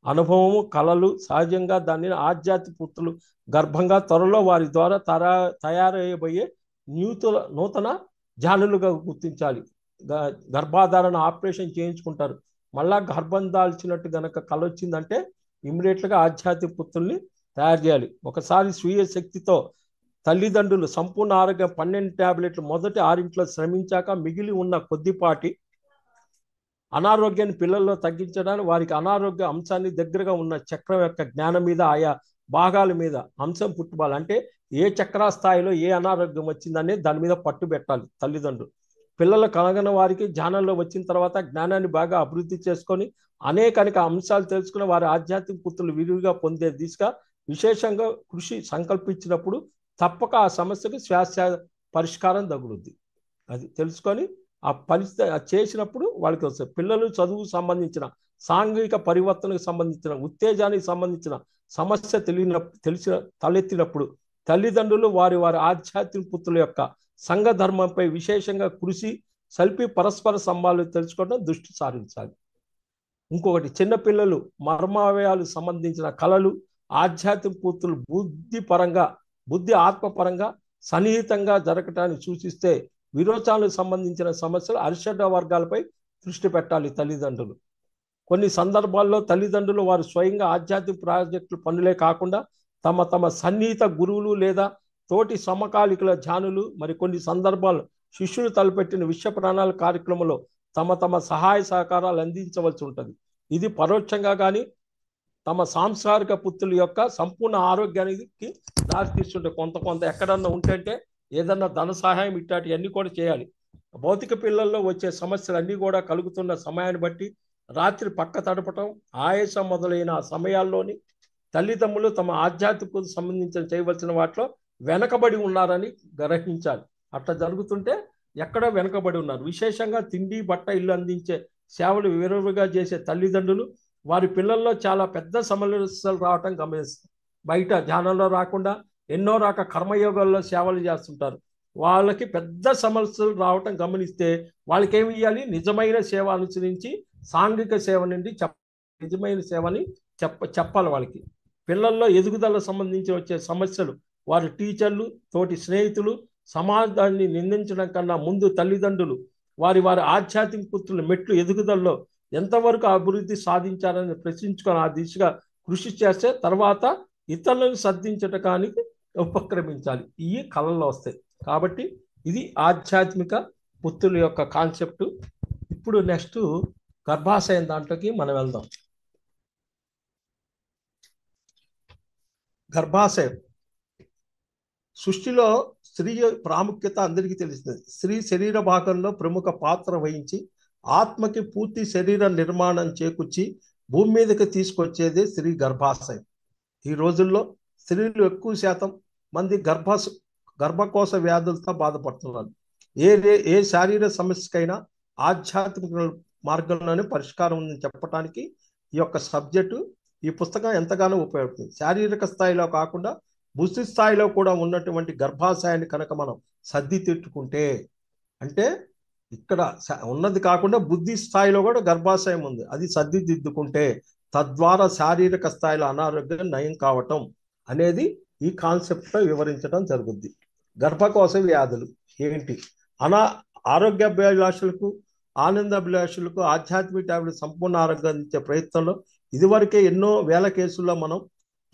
అనుభవము, కళలు సహజంగా దాన్ని ఆధ్యాత్మిక పుత్రులు గర్భంగా త్వరలో వారి ద్వారా తయారయ్యబోయే నూతన జ్ఞానులుగా గుర్తించాలి. గర్భాధారణ ఆపరేషన్ చేయించుకుంటారు, మళ్ళా గర్భం దాల్చినట్టు గనక కళ వచ్చిందంటే ఇమ్మీడియట్గా ఆధ్యాత్మిక పుత్రుల్ని తయారు చేయాలి. ఒకసారి స్వీయ శక్తితో తల్లిదండ్రులు సంపూర్ణ ఆరోగ్యం 12 టాబ్లెట్లు మొదటి 6 శ్రమించాక మిగిలి ఉన్న కొద్దిపాటి అనారోగ్యాన్ని పిల్లల్లో తగ్గించడానికి వారికి అనారోగ్య అంశాన్ని దగ్గరగా ఉన్న చక్రం యొక్క జ్ఞానం మీద ఆయా భాగాల మీద అంశం పుట్టుబాలి. అంటే ఏ చక్ర స్థాయిలో ఏ అనారోగ్యం వచ్చిందనే దాని మీద పట్టు పెట్టాలి తల్లిదండ్రులు. పిల్లలు కలగన వారికి జ్ఞానంలో వచ్చిన తర్వాత జ్ఞానాన్ని బాగా అభివృద్ధి చేసుకొని అనేక అంశాలు తెలుసుకుని వారి ఆధ్యాత్మిక పుత్రులు విరివిగా పొందే దిశగా విశేషంగా కృషి సంకల్పించినప్పుడు తప్పక ఆ సమస్యకు శాశ్వత పరిష్కారం తగులుద్ది. అది తెలుసుకొని ఆ పరిస్థితి చేసినప్పుడు వాళ్ళకి వస్తుంది. పిల్లలు చదువుకు సంబంధించిన, సాంఘిక పరివర్తనకు సంబంధించిన, ఉత్తేజానికి సంబంధించిన సమస్య తలెత్తినప్పుడు తల్లిదండ్రులు వారి ఆధ్యాత్మిక పుత్రుల యొక్క సంఘ ధర్మంపై విశేషంగా కృషి సల్పి పరస్పర సంబంధాలు తెలుసుకోవడం దృష్టి సారించాలి. ఇంకొకటి, చిన్నపిల్లలు మర్మావయాలు సంబంధించిన కళలు ఆధ్యాత్మిక పుత్రులు బుద్ధి ఆత్మపరంగా సన్నిహితంగా జరగటాన్ని సూచిస్తే విరోచాలకు సంబంధించిన సమస్యలు అరిషడ్ వర్గాలపై దృష్టి పెట్టాలి తల్లిదండ్రులు. కొన్ని సందర్భాల్లో తల్లిదండ్రులు వారు స్వయంగా ఆధ్యాత్మిక ప్రాజెక్టులు పనులే కాకుండా తమ సన్నిహిత గురువులు లేదా తోటి సమకాలికుల ధ్యానులు మరి కొన్ని సందర్భాల్లో శిష్యులు తలపెట్టిన విశ్వ ప్రణాళిక కార్యక్రమంలో తమ సహాయ సహకారాలు అందించవలసి ఉంటుంది. ఇది పరోక్షంగా కానీ తమ సాంస్కారిక పుత్రుల యొక్క సంపూర్ణ ఆరోగ్యానికి దారితీస్తుంటే కొంత ఎక్కడన్నా ఉంటే ఏదన్నా ధన సహాయం ఇట్లాంటివన్నీ కూడా చేయాలి. భౌతిక పిల్లల్లో వచ్చే సమస్యలు అన్నీ కూడా కలుగుతున్న సమయాన్ని బట్టి రాత్రి పక్క తడపటం, ఆయాసం మొదలైన సమయాల్లోని తల్లిదండ్రులు తమ ఆధ్యాత్మికకు సంబంధించిన చేయవలసిన వాటిలో వెనకబడి ఉన్నారని గ్రహించాలి. అట్లా జరుగుతుంటే ఎక్కడో వెనకబడి ఉన్నారు. విశేషంగా తిండి, బట్ట, ఇల్లు అందించే సేవలు విరివిగా చేసే తల్లిదండ్రులు వారి పిల్లల్లో చాలా పెద్ద సమస్యలు రావటం గమనిస్తారు. బయట ధ్యానంలో రాకుండా ఎన్నో కర్మయోగాల్లో సేవలు చేస్తుంటారు. వాళ్ళకి పెద్ద సమస్యలు రావటం గమనిస్తే వాళ్ళకి ఏమి ఇవ్వాలి? నిజమైన సేవ అనుసరించి సాంఘిక సేవ నుండి నిజమైన సేవని చెప్పాలి వాళ్ళకి. పిల్లల్లో ఎదుగుదల సంబంధించి వచ్చే సమస్యలు వారి టీచర్లు, తోటి స్నేహితులు, సమాజాన్ని నిందించడం కన్నా ముందు తల్లిదండ్రులు వారి వారి ఆధ్యాత్మిక పుత్రుల మెట్లు ఎదుగుదలలో ఎంతవరకు అభివృద్ధి సాధించారని ప్రశ్నించుకొని ఆ దిశగా కృషి చేస్తే తర్వాత ఇతరులను సర్దించడానికి ఉపక్రమించాలి. ఇవి కళల్లో వస్తాయి. కాబట్టి ఇది ఆధ్యాత్మిక పుత్రుల యొక్క కాన్సెప్ట్. ఇప్పుడు నెక్స్ట్ గర్భాశయం దాంట్లోకి మనం వెళ్దాం. గర్భాశయం సృష్టిలో స్త్రీ ప్రాముఖ్యత అందరికీ తెలిసింది. స్త్రీ శరీర భాగంలో ప్రముఖ పాత్ర వహించి ఆత్మకి పూర్తి శరీర నిర్మాణం చేకూర్చి భూమి మీదకి తీసుకొచ్చేది స్త్రీ గర్భాశయం. ఈ రోజుల్లో స్త్రీలు ఎక్కువ శాతం మంది గర్భకోశ వ్యాధులతో బాధపడుతున్నారు. ఏ శారీరక సమస్యకైనా ఆధ్యాత్మిక మార్గంలోనే పరిష్కారం ఉందని చెప్పడానికి ఈ యొక్క సబ్జెక్టు, ఈ పుస్తకం ఎంతగానో ఉపయోగపడుతుంది. శారీరక స్థాయిలో కాకుండా బుద్ధి స్థాయిలో కూడా ఉన్నటువంటి గర్భాశయాన్ని కనుక మనం సర్దిదిద్దుకుంటే, అంటే ఇక్కడ ఉన్నది కాకుండా బుద్ధి స్థాయిలో కూడా గర్భాశయం ఉంది, అది సర్దిదిద్దుకుంటే తద్వారా శారీరక స్థాయిలో అనారోగ్యం నయం కావటం అనేది ఈ కాన్సెప్ట్లో వివరించడం జరుగుద్ది. గర్భకోశ వ్యాధులు ఏంటి? ఆరోగ్యాభిలాషులకు, ఆనందాభిలాషులకు ఆధ్యాత్మిక టాబ్లెట్ సంపూర్ణ ఆరోగ్యం అందించే ప్రయత్నంలో ఇదివరకే ఎన్నో వేల కేసుల్లో మనం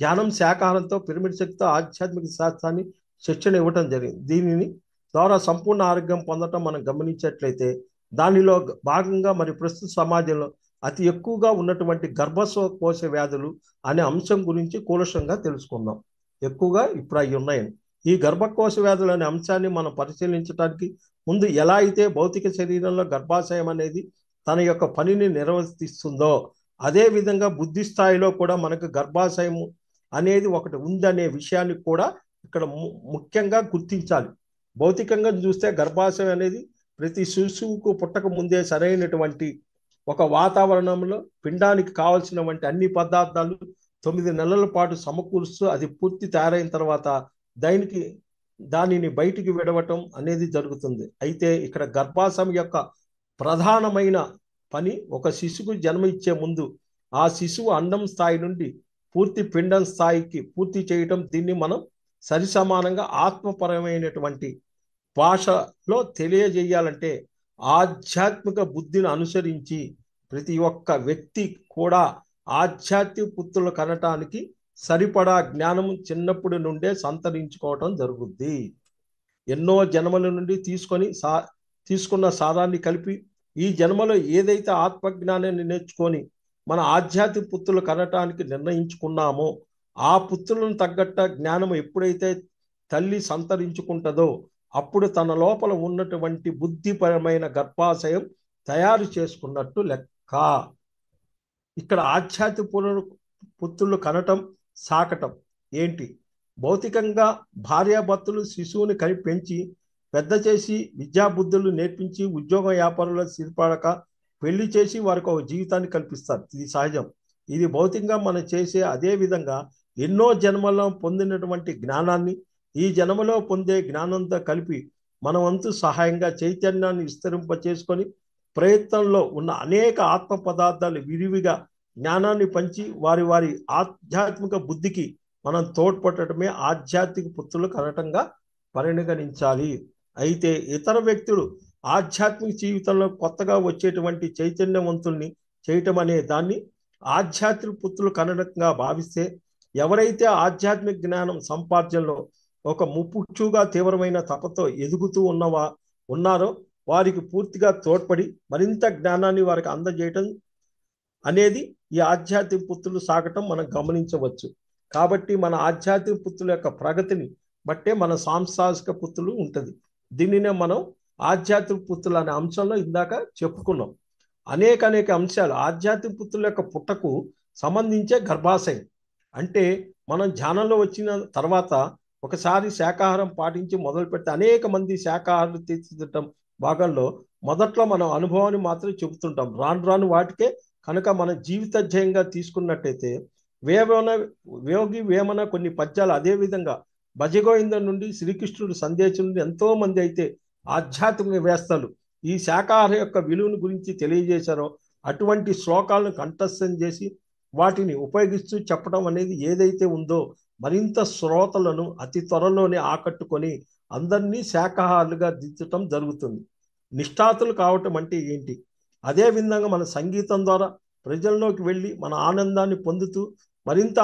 ధ్యానం, శాకాహారంతో, పిరమిడ్ శక్తితో ఆధ్యాత్మిక శాస్త్రాన్ని శిక్షణ ఇవ్వటం జరిగింది. దీనిని ద్వారా సంపూర్ణ ఆరోగ్యం పొందటం మనం గమనించేట్లయితే దానిలో భాగంగా మరి ప్రస్తుత సమాజంలో అతి ఎక్కువగా ఉన్నటువంటి గర్భకోశ వ్యాధులు అనే అంశం గురించి కూలశంగా తెలుసుకుందాం. ఎక్కువగా ఇప్పుడు అవి ఉన్నాయని. ఈ గర్భకోశ వ్యాధులు అనే అంశాన్ని మనం పరిశీలించడానికి ముందు ఎలా అయితే భౌతిక శరీరంలో గర్భాశయం అనేది తన యొక్క పనిని నిర్వర్తిస్తుందో అదే విధంగా బుద్ధి స్థాయిలో కూడా మనకు గర్భాశయం అనేది ఒకటి ఉందనే విషయాన్ని కూడా ఇక్కడ ముఖ్యంగా గుర్తించాలి. భౌతికంగా చూస్తే గర్భాశయం అనేది ప్రతి శిశువుకు పుట్టక ముందే సరైనటువంటి ఒక వాతావరణంలో పిండానికి కావలసినటువంటి అన్ని పదార్థాలు 9 నెలల పాటు సమకూరుస్తూ అది పూర్తి తయారైన తర్వాత దానిని బయటికి విడవటం అనేది జరుగుతుంది. అయితే ఇక్కడ గర్భాశయం యొక్క ప్రధానమైన పని ఒక శిశువుకు జన్మ ఇచ్చే ముందు ఆ శిశువు అండం స్థాయి నుండి పూర్తి పిండం స్థాయికి పూర్తి చేయటం. దీన్ని మనం సరిసమానంగా ఆత్మపరమైనటువంటి భాషలో తెలియజేయాలంటే ఆధ్యాత్మిక బుద్ధిని అనుసరించి ప్రతి ఒక్క వ్యక్తి కూడా ఆధ్యాత్మిక పుత్రులు కనటానికి సరిపడా జ్ఞానము చిన్నప్పటి నుండే సంతరించుకోవటం జరుగుద్ది. ఎన్నో జన్మల నుండి తీసుకున్న సారాన్ని కలిపి ఈ జన్మలో ఏదైతే ఆత్మజ్ఞానాన్ని నేర్చుకొని మన ఆధ్యాత్మిక పుత్రులు కనటానికి నిర్ణయించుకున్నామో ఆ పుత్రులను తగ్గట్ట జ్ఞానం ఎప్పుడైతే తల్లి సంతరించుకుంటుందో అప్పుడు తన లోపల ఉన్నటువంటి బుద్ధిపరమైన గర్భాశయం తయారు చేసుకున్నట్టు లెక్క. ఇక్కడ ఆధ్యాత్మిక పుత్రులు కనటం, సాకటం ఏంటి? భౌతికంగా భార్యాభర్తలు శిశువుని పెంచి పెద్ద చేసి విద్యాబుద్ధులు నేర్పించి ఉద్యోగ వ్యాపారంలో స్థిరపడక పెళ్లి చేసి వారికి ఒక జీవితాన్ని కల్పిస్తారు. ఇది సహజం. ఇది భౌతికంగా మనం చేసే అదే విధంగా ఎన్నో జన్మల్లో పొందినటువంటి జ్ఞానాన్ని ఈ జన్మలో పొందే జ్ఞానంతో కలిపి మన వంతు సహాయంగా చైతన్యాన్ని విస్తరింప చేసుకొని ప్రయత్నంలో ఉన్న అనేక ఆత్మ పదార్థాలు విరివిగా జ్ఞానాన్ని పంచి వారి వారి ఆధ్యాత్మిక బుద్ధికి మనం తోడ్పడటమే ఆధ్యాత్మిక పుత్రులు కనటంగా పరిగణించాలి. అయితే ఇతర వ్యక్తులు ఆధ్యాత్మిక జీవితంలో కొత్తగా వచ్చేటువంటి చైతన్యవంతుల్ని చేయటం అనే దాన్ని ఆధ్యాత్మిక పుత్రులు కనడంగా భావిస్తే ఎవరైతే ఆధ్యాత్మిక జ్ఞానం సంపార్జనలో ఒక ముప్పుచ్చుగా తీవ్రమైన తపతో ఎదుగుతూ ఉన్నారో వారికి పూర్తిగా తోడ్పడి మరింత జ్ఞానాన్ని వారికి అందజేయటం అనేది ఈ ఆధ్యాత్మిక పుత్రులు సాగటం మనం గమనించవచ్చు. కాబట్టి మన ఆధ్యాత్మిక పుత్రుల యొక్క ప్రగతిని బట్టే మన సాంసారిక పుత్రులు ఉంటుంది. దీనినే మనం ఆధ్యాత్మిక పుత్రులు అనే అంశంలో ఇందాక చెప్పుకున్నాం. అనేక అంశాలు ఆధ్యాత్మిక పుత్రుల యొక్క పుట్టకు సంబంధించే గర్భాశయం. అంటే మనం ధ్యానంలో వచ్చిన తర్వాత ఒకసారి శాకాహారం పాటించి మొదలు పెడితే అనేక మంది శాకాహారాలు తీర్చిదిద్దటం భాగంలో మొదట్లో మనం అనుభవాన్ని మాత్రం చెబుతుంటాం. రాను వాటికే కనుక మన జీవిత ధ్యేయంగా తీసుకున్నట్టయితే యోగి వేమన కొన్ని పద్యాలు, అదేవిధంగా భజగోవిందం నుండి శ్రీకృష్ణుడు సందేశం నుండి ఎంతో మంది అయితే ఆధ్యాత్మిక వేస్తలు ఈ శాకాహార యొక్క విలువను గురించి తెలియజేశారో అటువంటి శ్లోకాలను కంఠస్థం చేసి వాటిని ఉపయోగిస్తూ చెప్పడం అనేది ఏదైతే ఉందో మరింత శ్రోతలను అతి త్వరలోనే ఆకట్టుకొని అందరినీ శాకాహారులుగా దించటం జరుగుతుంది. నిష్ఠాతులు కావటం అంటే ఏంటి? అదే విధంగా మన సంగీతం ద్వారా ప్రజల్లోకి వెళ్ళి మన ఆనందాన్ని పొందుతూ మరింత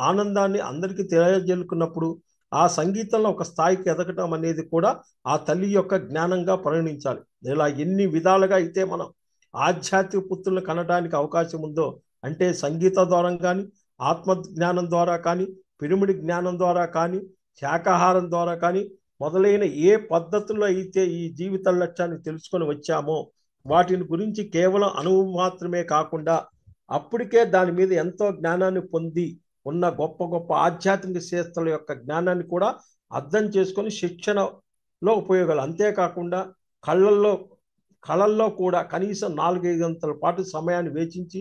ఆనందాన్ని అందరికీ తెలియజేలుకున్నప్పుడు ఆ సంగీతంలో ఒక స్థాయికి ఎదగటం అనేది కూడా ఆ తల్లి యొక్క జ్ఞానంగా పరిగణించాలి. ఇలా ఎన్ని విధాలుగా అయితే మనం ఆధ్యాత్మిక పుత్రులను కనడానికి అవకాశం ఉందో, అంటే సంగీత ద్వారా కానీ, ఆత్మ జ్ఞానం ద్వారా కానీ, పిరమిడ్ జ్ఞానం ద్వారా కానీ, శాకాహారం ద్వారా కానీ, మొదలైన ఏ పద్ధతుల్లో అయితే ఈ జీవిత లక్ష్యాన్ని తెలుసుకొని వచ్చామో వాటిని గురించి కేవలం అనుభవం మాత్రమే కాకుండా అప్పటికే దాని మీద ఎంతో జ్ఞానాన్ని పొంది ఉన్న గొప్ప గొప్ప ఆధ్యాత్మిక శాస్త్రాల యొక్క జ్ఞానాన్ని కూడా అర్థం చేసుకొని శిక్షణలో ఉపయోగాలు. అంతేకాకుండా కళల్లో కూడా కనీసం 4-5 గంటల పాటు సమయాన్ని వేచించి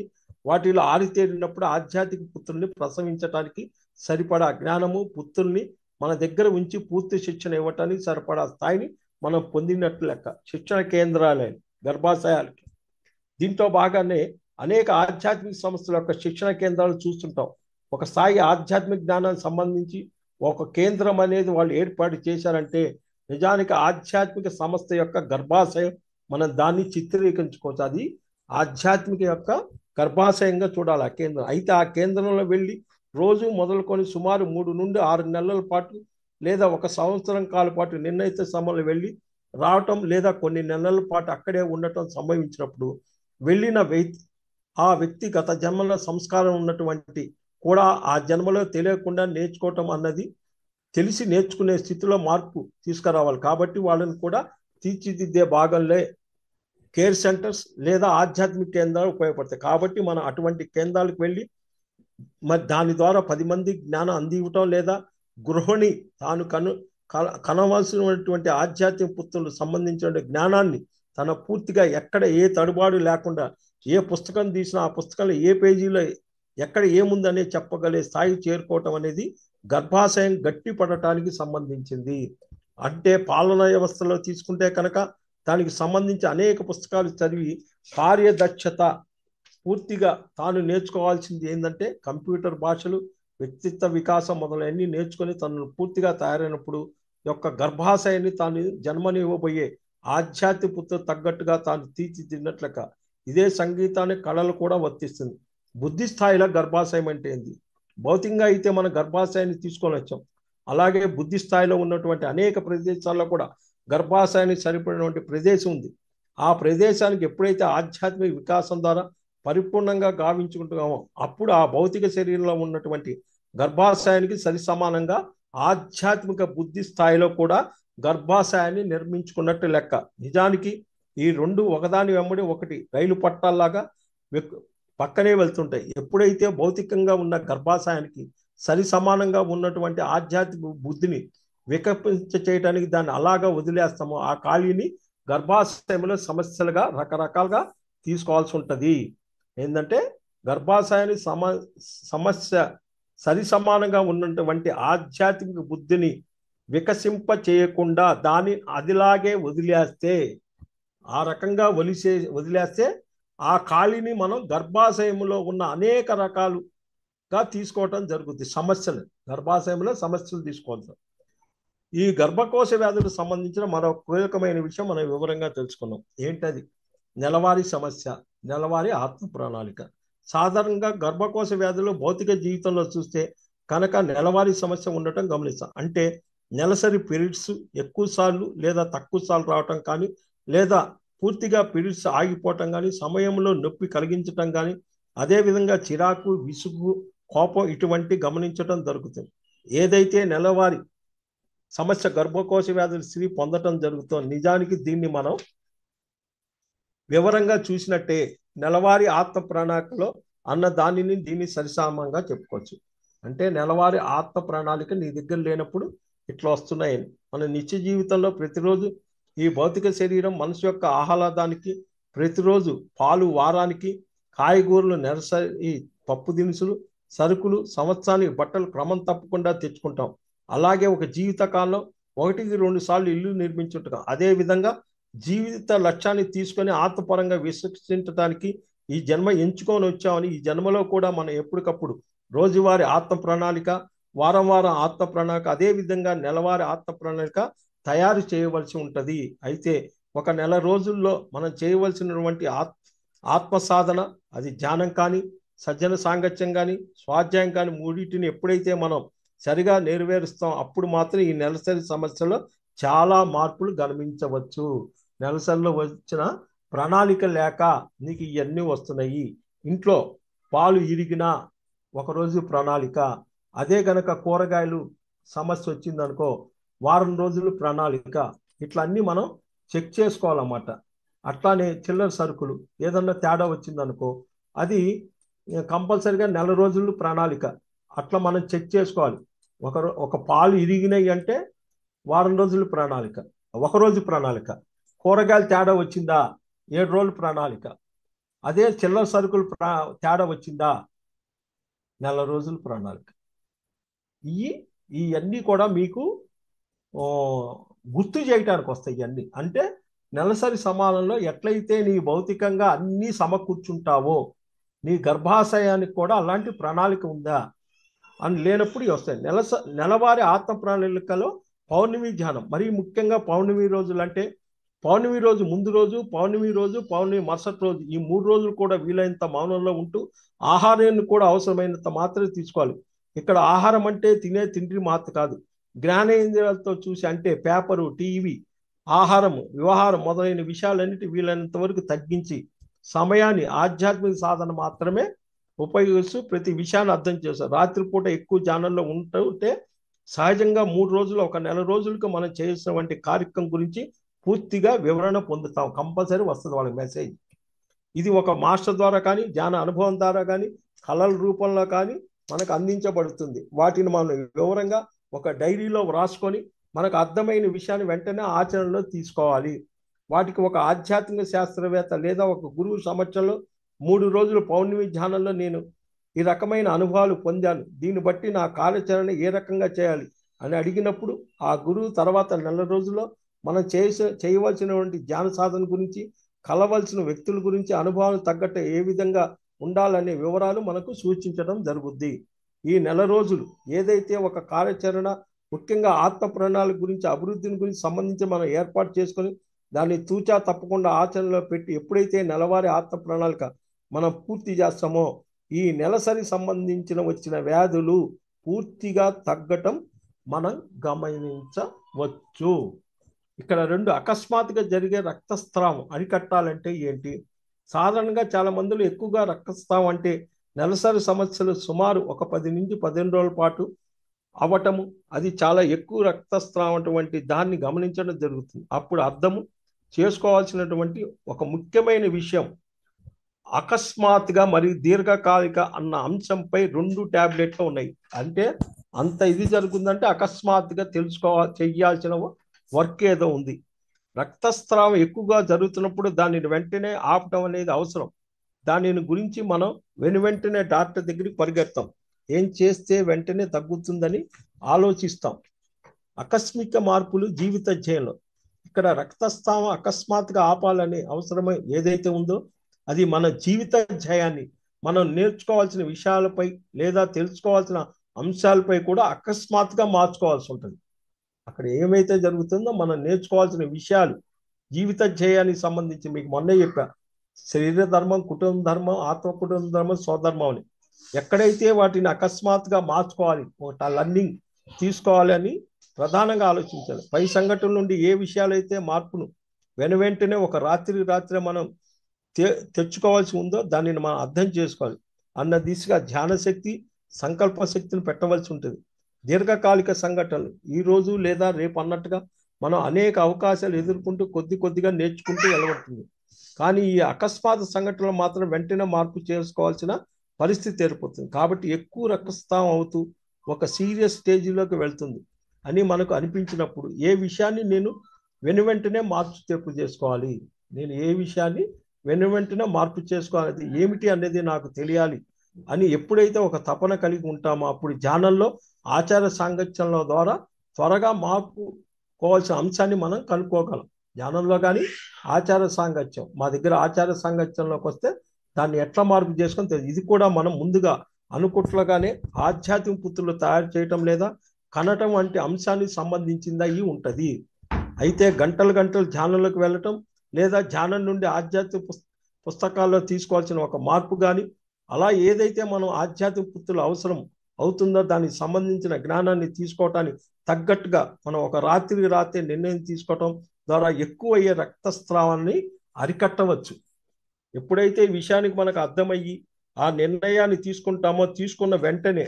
వాటిలో ఆరితేరినప్పుడు ఆధ్యాత్మిక పుత్రుల్ని ప్రసవించడానికి సరిపడా జ్ఞానము పుత్రుల్ని మన దగ్గర ఉంచి పూర్తి శిక్షణ ఇవ్వటానికి సరిపడా స్థాయిని మనం పొందినట్లు లెక్క. శిక్షణ కేంద్రాలే గర్భాశయాలకి. దీంతో బాగానే అనేక ఆధ్యాత్మిక సంస్థల యొక్క శిక్షణ కేంద్రాలు చూస్తుంటాం. ఒక స్థాయి ఆధ్యాత్మిక జ్ఞానానికి సంబంధించి ఒక కేంద్రం అనేది వాళ్ళు ఏర్పాటు చేశారంటే నిజానికి ఆధ్యాత్మిక సంస్థ యొక్క గర్భాశయం మనం దాన్ని చిత్రీకరించుకోవచ్చు. అది ఆధ్యాత్మిక యొక్క గర్భాశయంగా చూడాలి ఆ కేంద్రం. అయితే ఆ కేంద్రంలో వెళ్ళి రోజు మొదలుకొని సుమారు 3 నుండి 6 నెలల పాటు లేదా 1 సంవత్సరం కాల పాటు నిర్ణయిత సమయంలో వెళ్ళి రావటం లేదా కొన్ని నెలల పాటు అక్కడే ఉండటం సంభవించినప్పుడు వెళ్ళిన ఆ వ్యక్తి గత జన్మలో సంస్కారం ఉన్నటువంటి కూడా ఆ జన్మలో తెలియకుండా నేర్చుకోవటం అన్నది తెలిసి నేర్చుకునే స్థితిలో మార్పు తీసుకురావాలి. కాబట్టి వాళ్ళని కూడా తీర్చిదిద్దే భాగంలో కేర్ సెంటర్స్ లేదా ఆధ్యాత్మిక కేంద్రాలు ఉపయోగపడతాయి. కాబట్టి మనం అటువంటి కేంద్రాలకు వెళ్ళి మరి దాని ద్వారా 10 మంది జ్ఞానం అందివ్వటం లేదా గృహిణి తాను కనవలసినటువంటి ఆధ్యాత్మిక పుత్రులకు సంబంధించిన జ్ఞానాన్ని తన పూర్తిగా ఎక్కడ ఏ తడుబాటు లేకుండా ఏ పుస్తకం తీసినా ఆ పుస్తకంలో ఏ పేజీలో ఎక్కడ ఏముందనే చెప్పగలిగే స్థాయి చేరుకోవటం అనేది గర్భాశయం గట్టి పడటానికి సంబంధించింది. అంటే పాలనా వ్యవస్థలో తీసుకుంటే కనుక దానికి సంబంధించి అనేక పుస్తకాలు చదివి కార్యదక్షత పూర్తిగా తాను నేర్చుకోవాల్సింది ఏంటంటే కంప్యూటర్ భాషలు, వ్యక్తిత్వ వికాసం మొదలైనవి నేర్చుకొని తనను పూర్తిగా తయారైనప్పుడు యొక్క గర్భాశయాన్ని తాను జన్మనివ్వబోయే ఆధ్యాత్మిక పుత్రుడు తగ్గట్టుగా తాను తీర్చిదిద్దినట్లుగా ఇదే సంగీతాన్ని కళలు కూడా వర్తిస్తుంది. బుద్ధి స్థాయిలో గర్భాశయం అంటే ఏంది? భౌతికంగా అయితే మనం గర్భాశయాన్ని తీసుకొని వచ్చాం. అలాగే బుద్ధి స్థాయిలో ఉన్నటువంటి అనేక ప్రదేశాల్లో కూడా గర్భాశయానికి సరిపడినటువంటి ప్రదేశం ఉంది. ఆ ప్రదేశానికి ఎప్పుడైతే ఆధ్యాత్మిక వికాసం ద్వారా పరిపూర్ణంగా గావించుకుంటున్నామో అప్పుడు ఆ భౌతిక శరీరంలో ఉన్నటువంటి గర్భాశయానికి సరి సమానంగా ఆధ్యాత్మిక బుద్ధి స్థాయిలో కూడా గర్భాశయాన్ని నిర్మించుకున్నట్టు లెక్క. నిజానికి ఈ రెండు ఒకదాని వెంబడి ఒకటి రైలు పట్టాల్లాగా పక్కనే వెళ్తుంటాయి. ఎప్పుడైతే భౌతికంగా ఉన్న గర్భాశయానికి సరి సమానంగా ఉన్నటువంటి ఆధ్యాత్మిక బుద్ధిని వికసించ చేయడానికి దాన్ని అలాగా వదిలేస్తామో ఆ ఖాళీని గర్భాశయంలో సమస్యలుగా రకరకాలుగా తీసుకోవాల్సి ఉంటుంది. ఏంటంటే గర్భాశయాన్ని సమస్య సరి సమానంగా ఉన్నటువంటి ఆధ్యాత్మిక బుద్ధిని వికసింప చేయకుండా దాన్ని అదిలాగే వదిలేస్తే ఆ రకంగా వదిలేస్తే ఆ ఖాళీని మనం గర్భాశయంలో ఉన్న అనేక రకాలుగా తీసుకోవటం జరుగుతుంది. సమస్యలు గర్భాశయంలో సమస్యలు తీసుకోవచ్చు. ఈ గర్భకోశ వ్యాధులకు సంబంధించిన మరో కీలకమైన విషయం మనం వివరంగా తెలుసుకున్నాం. ఏంటది? నెలవారీ సమస్య, నెలవారీ ఆత్మ ప్రణాళిక. సాధారణంగా గర్భకోశ వ్యాధులు భౌతిక జీవితంలో చూస్తే కనుక నెలవారీ సమస్య ఉండటం గమనిస్తాం. అంటే నెలసరి పీరియడ్స్ ఎక్కువ సార్లు లేదా తక్కువ సార్లు రావటం కానీ, లేదా పూర్తిగా పీరియడ్స్ ఆగిపోవటం కానీ, సమయంలో నొప్పి కలిగించటం కానీ, అదేవిధంగా చిరాకు, విసుగు, కోపం ఇటువంటి గమనించడం జరుగుతుంది. ఏదైతే నెలవారీ సమస్య గర్భకోశ వ్యాధులు స్త్రీ పొందటం జరుగుతుంది. నిజానికి దీన్ని మనం వివరంగా చూసినట్టే నెలవారీ ఆత్మ ప్రణాళికలో అన్న దానిని దీన్ని సరిసమంగా చెప్పుకోవచ్చు. అంటే నెలవారీ ఆత్మ ప్రణాళిక నీ దగ్గర లేనప్పుడు ఇట్లా వస్తున్నాయని. మన నిత్య జీవితంలో ప్రతిరోజు ఈ భౌతిక శరీరం మనసు యొక్క ఆహ్లాదానికి ప్రతిరోజు పాలు వారానికి, కాయగూరలు నెలసరి, పప్పు దినుసులు, సరుకులు సంవత్సరానికి బట్టలు క్రమం తప్పకుండా తెచ్చుకుంటాం. అలాగే ఒక జీవితకాలంలో 1-2 సార్లు ఇల్లు నిర్మించుంటాం. అదేవిధంగా జీవిత లక్ష్యాన్ని తీసుకొని ఆత్మపరంగా విశ్వసించడానికి ఈ జన్మ ఎంచుకొని వచ్చామని ఈ జన్మలో కూడా మనం ఎప్పటికప్పుడు రోజువారి ఆత్మ ప్రణాళిక, వారం వారం ఆత్మ ప్రణాళిక, అదేవిధంగా నెలవారీ ఆత్మ ప్రణాళిక తయారు చేయవలసి ఉంటుంది. అయితే ఒక నెల రోజుల్లో మనం చేయవలసినటువంటి ఆత్మ సాధన, అది ధ్యానం కానీ, సజ్జన సాంగత్యం కానీ, స్వాధ్యాయం కానీ, మూడింటిని ఎప్పుడైతే మనం సరిగా నెరవేరుస్తాం అప్పుడు మాత్రం ఈ నెలసరి సమస్యలో చాలా మార్పులు గమనించవచ్చు. నెలసరిలో వచ్చిన ప్రణాళిక లేక నీకు ఇవన్నీ వస్తున్నాయి. ఇంట్లో పాలు ఇరిగినా ఒకరోజు ప్రణాళిక, అదే గనక కూరగాయలు సమస్య వచ్చిందనుకో వారం రోజులు ప్రణాళిక, ఇట్లా అన్నీ మనం చెక్ చేసుకోవాలన్నమాట. అట్లానే చిల్లర సరుకులు ఏదన్నా తేడా వచ్చిందనుకో అది కంపల్సరిగా నెల రోజులు ప్రణాళిక, అట్లా మనం చెక్ చేసుకోవాలి. ఒక పాలు ఇరిగినాయి అంటే వారం రోజులు ప్రణాళిక, ఒకరోజు ప్రణాళిక. కూరగాయలు తేడా వచ్చిందా 7 రోజులు ప్రణాళిక. అదే చిల్లర సరుకులు తేడా వచ్చిందా నెల రోజులు ప్రణాళిక. ఇవన్నీ కూడా మీకు గుర్తు చేయటానికి వస్తాయి. ఇవన్నీ అంటే నెలసరి సమానంలో ఎట్లయితే నీ భౌతికంగా అన్నీ సమకూర్చుంటావో నీ గర్భాశయానికి కూడా అలాంటి ప్రణాళిక ఉందా అని లేనప్పుడు వస్తాయి. నెలవారీ ఆత్మ ప్రణాళికలో పౌర్ణమి ధ్యానం మరీ ముఖ్యంగా పౌర్ణమి రోజులు అంటే పౌర్ణమి రోజు ముందు రోజు, పౌర్ణమి రోజు, పౌర్ణమి మరుసటి రోజు, ఈ 3 రోజులు కూడా వీలైనంత మౌనంలో ఉంటూ ఆహారాన్ని కూడా అవసరమైనంత మాత్రమే తీసుకోవాలి. ఇక్కడ ఆహారం అంటే తినే తిండి మాత్రం కాదు, జ్ఞానేంద్రియాలతో చూసి అంటే పేపరు, టీవీ, ఆహారం, వ్యవహారం మొదలైన విషయాలన్నిటి వీలైనంత వరకు తగ్గించి సమయాన్ని ఆధ్యాత్మిక సాధన మాత్రమే ఉపయోగిస్తూ ప్రతి విషయాన్ని అర్థం చేస్తారు. రాత్రిపూట ఎక్కువ ధ్యానంలో ఉంటే సహజంగా 3 రోజులు, ఒక నెల రోజులకు మనం చేసినటువంటి కార్యక్రమం గురించి పూర్తిగా వివరణ పొందుతాం. కంపల్సరీ వస్తుంది వాళ్ళకి మెసేజ్. ఇది ఒక మాస్టర్ ద్వారా కానీ, ధ్యాన అనుభవం ద్వారా కానీ, కళల రూపంలో కానీ మనకు అందించబడుతుంది. వాటిని మనం వివరంగా ఒక డైరీలో వ్రాసుకొని మనకు అర్థమైన విషయాన్ని వెంటనే ఆచరణలో తీసుకోవాలి. వాటికి ఒక ఆధ్యాత్మిక శాస్త్రవేత్త లేదా ఒక గురువు సమక్షంలో 3 రోజులు పౌర్ణమి ధ్యానంలో నేను ఈ రకమైన అనుభవాలు పొందాను, దీన్ని బట్టి నా కార్యాచరణ ఏ రకంగా చేయాలి అని అడిగినప్పుడు ఆ గురువు తర్వాత నెల రోజుల్లో మనం చేయవలసినటువంటి ధ్యాన సాధన గురించి, కలవలసిన వ్యక్తుల గురించి, అనుభవాలు తగ్గట్టు ఏ విధంగా ఉండాలనే వివరాలు మనకు సూచించడం జరుగుద్ది. ఈ నెల రోజులు ఏదైతే ఒక కార్యాచరణ ముఖ్యంగా ఆత్మ ప్రణాళిక గురించి, అభివృద్ధిని గురించి సంబంధించి మనం ఏర్పాటు చేసుకొని దాన్ని తూచా తప్పకుండా ఆచరణలో పెట్టి ఎప్పుడైతే నెలవారీ ఆత్మ ప్రణాళిక మనం పూర్తి చేస్తామో ఈ నెలసరి సంబంధించిన వచ్చిన వ్యాధులు పూర్తిగా తగ్గటం మనం గమనించవచ్చు. ఇక్కడ 2 అకస్మాత్తుగా జరిగే రక్తస్రావం అరికట్టాలంటే ఏంటి? సాధారణంగా చాలా మందిలో ఎక్కువగా రక్తస్రావం అంటే నెలసరి సమస్యలు సుమారు ఒక 10 నుంచి 15 రోజుల పాటు అవ్వటము, అది చాలా ఎక్కువ రక్తస్రావం అటువంటి దాన్ని గమనించడం జరుగుతుంది. అప్పుడు అర్థము చేసుకోవాల్సినటువంటి ఒక ముఖ్యమైన విషయం, అకస్మాత్తుగా మరియు దీర్ఘకాలిక అన్న అంశంపై 2 టాబ్లెట్లు ఉన్నాయి. అంటే అంత ఇది జరుగుతుందంటే అకస్మాత్తుగా చెయ్యాల్సిన వర్క్ ఏదో ఉంది. రక్తస్రావం ఎక్కువగా జరుగుతున్నప్పుడు దానిని వెంటనే ఆపడం అనేది అవసరం. దానిని గురించి మనం వెంటనే డాక్టర్ దగ్గరికి పరిగెడతాం. ఏం చేస్తే వెంటనే తగ్గుతుందని ఆలోచిస్తాం. ఆకస్మిక మార్పులు జీవిత ధ్యేయంలో ఇక్కడ రక్తస్రావం అకస్మాత్తుగా ఆపాలనే అవసరమై ఏదైతే ఉందో అది మన జీవిత ధ్యేయాన్ని, మనం నేర్చుకోవాల్సిన విషయాలపై లేదా తెలుసుకోవాల్సిన అంశాలపై కూడా అకస్మాత్తుగా మార్చుకోవాల్సి ఉంటుంది. అక్కడ ఏమైతే జరుగుతుందో మనం నేర్చుకోవాల్సిన విషయాలు జీవిత ధ్యేయానికి సంబంధించి మీకు మొన్నే చెప్పా, శరీర ధర్మం, కుటుంబ ధర్మం, ఆత్మ కుటుంబ ధర్మం, స్వధర్మం అని ఎక్కడైతే వాటిని అకస్మాత్తుగా మార్చుకోవాలి, ఒక లర్నింగ్ తీసుకోవాలి అని ప్రధానంగా ఆలోచించాలి. పై సంఘటన నుండి ఏ విషయాలైతే మార్పును వెంటనే ఒక రాత్రి మనం తెచ్చుకోవాల్సి ఉందో దానిని మనం అర్థం చేసుకోవాలి అన్న దిశగా ధ్యాన శక్తి, సంకల్ప శక్తిని పెట్టవలసి ఉంటుంది. దీర్ఘకాలిక సంఘటనలు ఈ రోజు లేదా రేపు అన్నట్టుగా మనం అనేక అవకాశాలు ఎదుర్కొంటూ కొద్దిగా నేర్చుకుంటూ వెళ్ళబడుతుంది. కానీ ఈ అకస్మాత్ సంఘటనలు మాత్రం వెంటనే మార్పు చేసుకోవాల్సిన పరిస్థితి ఏర్పడుతుంది. కాబట్టి ఎక్కువ రక్తస్రావం అవుతూ ఒక సీరియస్ స్టేజ్లోకి వెళ్తుంది అని మనకు అనిపించినప్పుడు ఏ విషయాన్ని నేను వెంటనే మార్పు చేసుకోవాలి, నేను ఏ విషయాన్ని వెంటనే మార్పు చేసుకోవాలి, ఏమిటి అనేది నాకు తెలియాలి అని ఎప్పుడైతే ఒక తపన కలిగి ఉంటామో అప్పుడు ధ్యానంలో ఆచార సాంగత్యంలో ద్వారా త్వరగా మార్పుకోవాల్సిన అంశాన్ని మనం కనుక్కోగలం. ధ్యానంలో కానీ ఆచార సాంగత్యం, మా దగ్గర ఆచార సాంగత్యంలోకి వస్తే దాన్ని ఎట్లా మార్పు చేసుకొని ఇది కూడా మనం ముందుగా అనుకుట్లుగానే ఆధ్యాత్మిక పుత్రులు తయారు చేయటం లేదా కనటం వంటి అంశానికి సంబంధించింది అయి ఉంటుంది. అయితే గంటలు గంటలు ధ్యానంలోకి వెళ్ళటం లేదా ధ్యానం నుండి ఆధ్యాత్మిక పుస్తకాల్లో తీసుకోవాల్సిన ఒక మార్పు కానీ అలా ఏదైతే మనం ఆధ్యాత్మిక పుత్రులు అవసరం అవుతుందో దానికి సంబంధించిన జ్ఞానాన్ని తీసుకోవటానికి తగ్గట్టుగా మనం ఒక రాత్రికి రాత్రి నిర్ణయం తీసుకోవటం ద్వారా ఎక్కువ అయ్యే రక్తస్రావాన్ని అరికట్టవచ్చు. ఎప్పుడైతే ఈ విషయానికి మనకు అర్థమయ్యి ఆ నిర్ణయాన్ని తీసుకుంటామో తీసుకున్న వెంటనే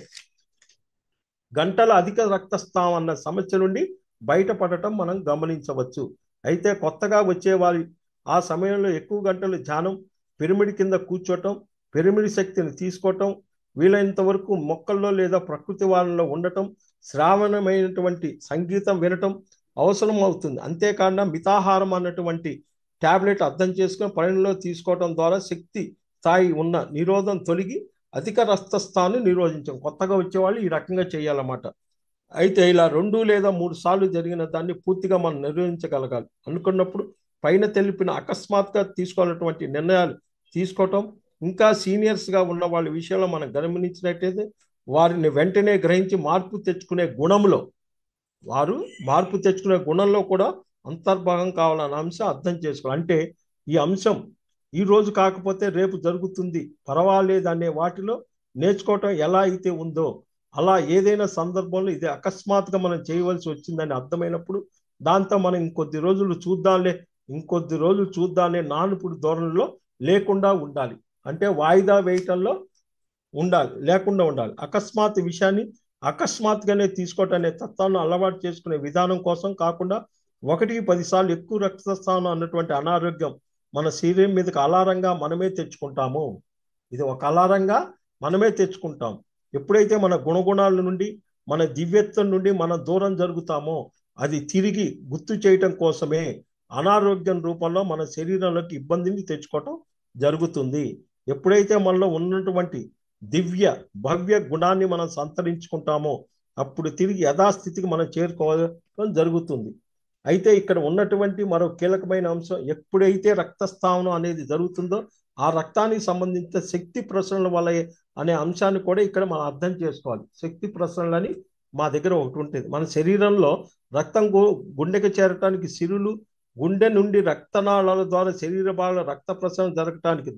గంటల అధిక రక్తస్రావం అన్న సమస్య నుండి బయటపడటం మనం గమనించవచ్చు. అయితే కొత్తగా వచ్చేవారి ఆ సమయంలో ఎక్కువ గంటలు ధ్యానం, పిరమిడ్ కింద కూర్చోటం, పిరమిడ్ శక్తిని తీసుకోవటం, వీలైనంత వరకు మొక్కల్లో లేదా ప్రకృతి వాళ్ళలో ఉండటం, శ్రావణమైనటువంటి సంగీతం వినటం అవసరం అవుతుంది. అంతేకాకుండా మితాహారం అన్నటువంటి టాబ్లెట్ అర్థం చేసుకుని పనిలో తీసుకోవడం ద్వారా శక్తి స్థాయి ఉన్న నిరోధం తొలగి అధిక రక్తస్థాన్ని నిరోధించాం. కొత్తగా వచ్చేవాళ్ళు ఈ రకంగా చేయాలన్నమాట. అయితే ఇలా 2 లేదా 3 సార్లు జరిగిన దాన్ని పూర్తిగా మనం నిర్వహించగలగాలి అనుకున్నప్పుడు పైన తెలిపిన అకస్మాత్తుగా తీసుకోవాలన్నటువంటి నిర్ణయాలు తీసుకోవటం, ఇంకా సీనియర్స్గా ఉన్న వాళ్ళ విషయంలో మనం గమనించినట్టయితే వారిని వెంటనే గ్రహించి మార్పు తెచ్చుకునే గుణంలో కూడా అంతర్భాగం కావాలన్న అంశం అర్థం చేసుకోవాలి. అంటే ఈ అంశం ఈ రోజు కాకపోతే రేపు జరుగుతుంది, పర్వాలేదు అనే వాటిలో నేర్చుకోవటం ఎలా అయితే ఉందో అలా ఏదైనా సందర్భంలో ఇది అకస్మాత్తుగా మనం చేయవలసి వచ్చిందని అర్థమైనప్పుడు దాంతో మనం ఇంకొద్ది రోజులు చూద్దాంలే నానుపుడు ధోరణిలో లేకుండా ఉండాలి. అంటే వాయిదా వేయటంలో లేకుండా ఉండాలి. అకస్మాత్ విషయాన్ని అకస్మాత్తుగానే తీసుకోవటం అనే తత్వాన్ని అలవాటు చేసుకునే విధానం కోసం కాకుండా 1-10 సార్లు ఎక్కువ రక్తస్రావం అన్నటువంటి అనారోగ్యం మన శరీరం మీదకి అలారంగా మనమే తెచ్చుకుంటాము. ఇది ఒక అలారంగా మనమే తెచ్చుకుంటాం. ఎప్పుడైతే మన గుణగుణాల నుండి మన దివ్యత్వం నుండి మనం దూరం జరుగుతామో అది తిరిగి గుర్తు చేయటం కోసమే అనారోగ్యం రూపంలో మన శరీరంలోకి ఇబ్బందిని తెచ్చుకోవటం జరుగుతుంది. ఎప్పుడైతే మనలో ఉన్నటువంటి దివ్య భవ్య గుణాన్ని మనం సంతరించుకుంటామో అప్పుడు తిరిగి యథాస్థితికి మనం చేరుకోవడం జరుగుతుంది. అయితే ఇక్కడ ఉన్నటువంటి మరో కీలకమైన అంశం, ఎప్పుడైతే రక్తస్రావణం అనేది జరుగుతుందో ఆ రక్తానికి సంబంధించిన శక్తి ప్రసరణ వల్ల అనే అంశాన్ని కూడా ఇక్కడ మనం అర్థం చేసుకోవాలి. శక్తి ప్రసరణలని మా దగ్గర ఒకటి ఉంటుంది. మన శరీరంలో రక్తం గుండెకి చేరటానికి సిరులు, గుండె నుండి రక్తనాళాల ద్వారా శరీర భాగాల రక్త ప్రసరణ జరగటానికి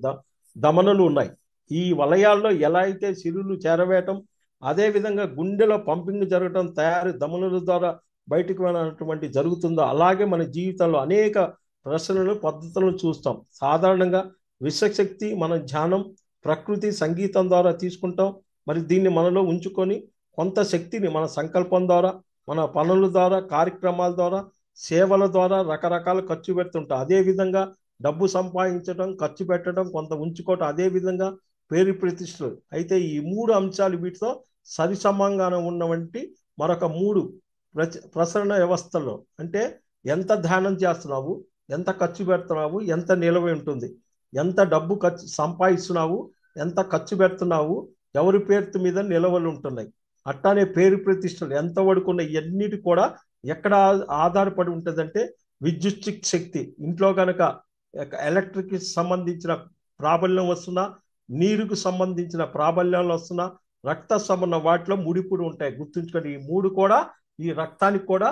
ధమనులు ఉన్నాయి. ఈ వలయాల్లో ఎలా అయితే సిరులు చేరవేయటం, అదేవిధంగా గుండెలో పంపింగ్ జరగటం, తయారు ధమనుల ద్వారా బయటకు వెళ్ళినటువంటి జరుగుతుందో అలాగే మన జీవితంలో అనేక ప్రశ్నలు పద్ధతులను చూస్తాం. సాధారణంగా విశ్వశక్తి మన ధ్యానం, ప్రకృతి, సంగీతం ద్వారా తీసుకుంటాం. మరి దీన్ని మనలో ఉంచుకొని కొంత శక్తిని మన సంకల్పం ద్వారా, మన పనుల ద్వారా, కార్యక్రమాల ద్వారా, సేవల ద్వారా రకరకాల ఖర్చు పెడుతుంటాం. అదేవిధంగా డబ్బు సంపాదించడం, ఖర్చు పెట్టడం, కొంత ఉంచుకోవటం, అదేవిధంగా పేరు ప్రతిష్టలు. అయితే ఈ 3 అంశాలు వీటితో సరిసమంగా ఉన్నవంటి మరొక 3 ప్రసరణ వ్యవస్థల్లో అంటే ఎంత ధ్యానం చేస్తున్నావు, ఎంత ఖర్చు పెడుతున్నావు, ఎంత నిలవ ఉంటుంది, ఎంత డబ్బు సంపాదిస్తున్నావు, ఎంత ఖర్చు పెడుతున్నావు, ఎవరి పేరు మీద నిలవలు ఉంటున్నాయి, అట్లానే పేరు ప్రతిష్టలు ఎంత వడుకున్న ఇవన్నిటి కూడా ఎక్కడ ఆధారపడి ఉంటుందంటే విద్యుత్ శక్తి. ఇంట్లో కనుక ఎలక్ట్రిక్ సంబంధించిన ప్రాబల్యం వస్తున్నా, నీరుకు సంబంధించిన ప్రాబల్యాలు వస్తున్నా, రక్త సంబంధం వాటిలో ముడిపుడు ఉంటాయి. గుర్తుంచుకొని ఈ 3 కూడా ఈ రక్తానికి కూడా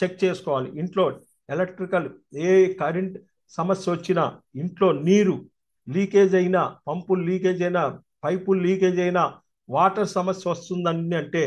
చెక్ చేసుకోవాలి. ఇంట్లో ఎలక్ట్రికల్ ఏ కరెంట్ సమస్య వచ్చినా, ఇంట్లో నీరు లీకేజ్ అయినా, పంపులు లీకేజ్ అయినా, పైపులు లీకేజ్ అయినా, వాటర్ సమస్య వస్తుందని అంటే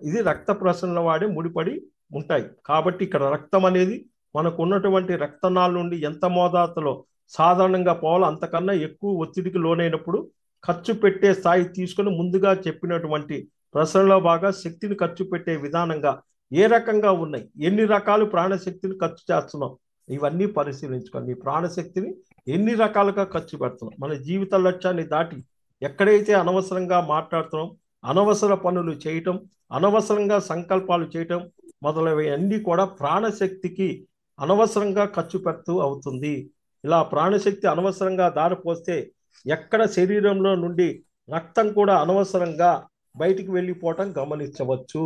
ఇది రక్త ప్రసరణ వాడే ముడిపడి ఉంటాయి. కాబట్టి ఇక్కడ రక్తం అనేది మనకు ఉన్నటువంటి రక్తనాళ నుండి ఎంత మోతాదులో సాధారణంగా పోవాలో అంతకన్నా ఎక్కువ ఒత్తిడికి లోనైనప్పుడు ఖర్చు పెట్టే స్థాయి తీసుకొని ముందుగా చెప్పినటువంటి ప్రసరణలో బాగా శక్తిని ఖర్చు పెట్టే విధానంగా ఏ రకంగా ఉన్నాయి, ఎన్ని రకాలు ప్రాణశక్తిని ఖర్చు చేస్తున్నాం, ఇవన్నీ పరిశీలించుకోండి. ఈ ప్రాణశక్తిని ఎన్ని రకాలుగా ఖర్చు పెడుతున్నాం, మన జీవిత లక్ష్యాన్ని దాటి ఎక్కడైతే అనవసరంగా మాట్లాడుతున్నాం, అనవసర పనులు చేయటం, అనవసరంగా సంకల్పాలు చేయటం మొదలైనవన్నీ కూడా ప్రాణశక్తికి అనవసరంగా ఖర్చు పెడుతూ అవుతుంది. ఇలా ప్రాణశక్తి అనవసరంగా దారిపోస్తే ఎక్కడ శరీరంలో నుండి రక్తం కూడా అనవసరంగా బయటికి వెళ్ళిపోవటం గమనించవచ్చు.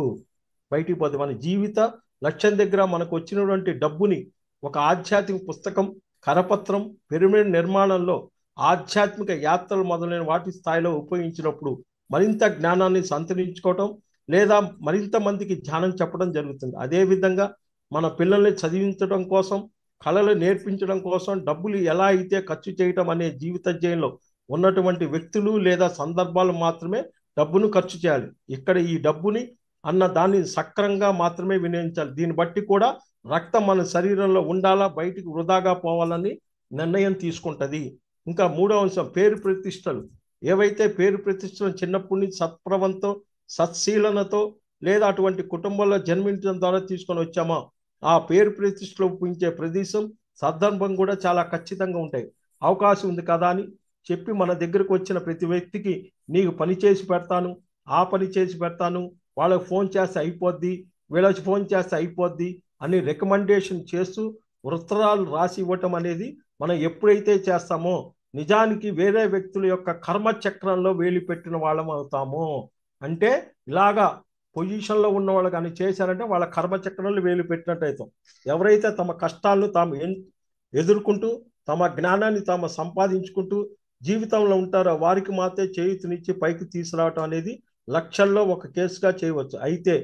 బయటికి పోతే మన జీవిత లక్ష్యం దగ్గర మనకు వచ్చినటువంటి డబ్బుని ఒక ఆధ్యాత్మిక పుస్తకం, కరపత్రం, పిరమిడ్ నిర్మాణంలో ఆధ్యాత్మిక యాత్రలు మొదలైన వాటి స్థాయిలో ఉపయోగించినప్పుడు మరింత జ్ఞానాన్ని సంతరించుకోవటం లేదా మరింత మందికి ధ్యానం చెప్పడం జరుగుతుంది. అదేవిధంగా మన పిల్లల్ని చదివించడం కోసం, కళలు నేర్పించడం కోసం డబ్బులు ఎలా అయితే ఖర్చు చేయటం అనే జీవిత ధ్యేయంలో ఉన్నటువంటి వ్యక్తులు లేదా సందర్భాలు మాత్రమే డబ్బును ఖర్చు చేయాలి. ఇక్కడ ఈ డబ్బుని అన్న దాన్ని సక్రంగా మాత్రమే వినియోగించాలి. దీన్ని బట్టి కూడా రక్తం మన శరీరంలో ఉండాలా, బయటికి వృధాగా పోవాలని నిర్ణయం తీసుకుంటుంది. ఇంకా మూడవ అంశం పేరు ప్రతిష్టలు. ఏవైతే పేరు ప్రతిష్టలు చిన్నప్పటి నుంచి సత్ప్రవంతో సత్శీలనతో లేదా అటువంటి కుటుంబంలో జన్మించడం ద్వారా తీసుకొని వచ్చామో ఆ పేరు ప్రతిష్టలు ఉపయోగించే ప్రదేశం సందర్భం కూడా చాలా ఖచ్చితంగా ఉంటాయి. అవకాశం ఉంది కదా అని చెప్పి మన దగ్గరకు వచ్చిన ప్రతి వ్యక్తికి నీకు పని చేసి పెడతాను, ఆ పని చేసి పెడతాను, వాళ్ళకి ఫోన్ చేస్తే అయిపోద్ది, వీళ్ళకి ఫోన్ చేస్తే అయిపోద్ది అని రికమెండేషన్ చేస్తూ ఉత్తరాలు రాసి ఇవ్వటం అనేది మనం ఎప్పుడైతే చేస్తామో నిజానికి వేరే వ్యక్తుల యొక్క కర్మ చక్రంలో వేలు పెట్టిన వాళ్ళం అవుతాము. అంటే ఇలాగా పొజిషన్లో ఉన్న వాళ్ళు కానీ చేశారంటే వాళ్ళ కర్మ చక్రంలో వేలు పెట్టినట్టు అవుతాం. ఎవరైతే తమ కష్టాలను తాము ఎదుర్కొంటూ తమ జ్ఞానాన్ని తాము సంపాదించుకుంటూ జీవితంలో ఉంటారో వారికి మాత్రమే చేయూతనిచ్చి పైకి తీసుకురావటం అనేది లక్షల్లో ఒక కేసుగా చేయవచ్చు. అయితే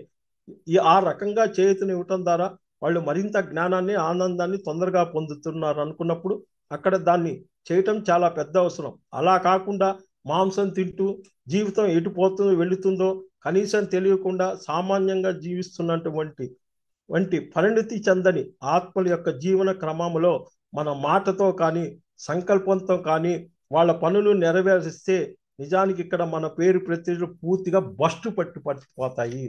ఆ రకంగా చేయూతని ఇవ్వటం ద్వారా వాళ్ళు మరింత జ్ఞానాన్ని ఆనందాన్ని తొందరగా పొందుతున్నారు అనుకున్నప్పుడు అక్కడ దాన్ని చేయటం చాలా పెద్ద అవసరం. అలా కాకుండా మాంసం తింటూ జీవితం ఎటుపోతుందో వెళుతుందో కనీసం తెలియకుండా సామాన్యంగా జీవిస్తున్నటువంటి పరిణితి చెందని ఆత్మల యొక్క జీవన క్రమంలో మన మాటతో కానీ సంకల్పంతో కానీ వాళ్ళ పనులు నెరవేరిస్తే నిజానికి ఇక్కడ మన పేరు ప్రతిష్టలు పూర్తిగా బస్టు పట్టిపోతాయి.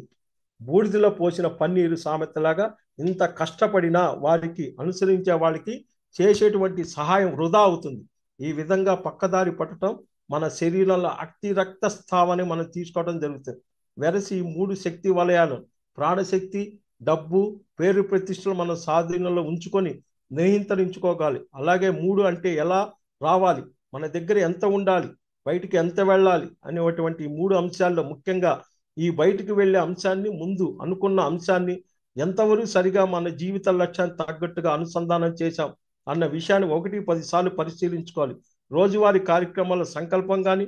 బూడిదలో పోసిన పన్నీరు సామెతలాగా ఇంత కష్టపడినా వారికి అనుసరించే వాళ్ళకి చేసేటువంటి సహాయం వృధా అవుతుంది. ఈ విధంగా పక్కదారి పట్టడం మన శరీరంలో అతి రక్తస్రావాన్ని మనం తీసుకోవడం జరుగుతుంది. వెరసి ఈ మూడు శక్తి వలయాలు ప్రాణశక్తి, డబ్బు, పేరు ప్రతిష్టలు మనం స్వాధీనంలో ఉంచుకొని నియంత్రించుకోగాలి. అలాగే మూడు అంటే ఎలా రావాలి, మన దగ్గర ఎంత ఉండాలి, బయటికి ఎంత వెళ్ళాలి అనేటువంటి మూడు అంశాల్లో ముఖ్యంగా ఈ బయటికి వెళ్ళే అంశాన్ని ముందు అనుకున్న అంశాన్ని ఎంతవరకు సరిగా మన జీవిత లక్ష్యాన్ని తగ్గట్టుగా అనుసంధానం చేశాం అన్న విషయాన్ని 1-10 సార్లు పరిశీలించుకోవాలి. రోజువారీ కార్యక్రమాల సంకల్పం కానీ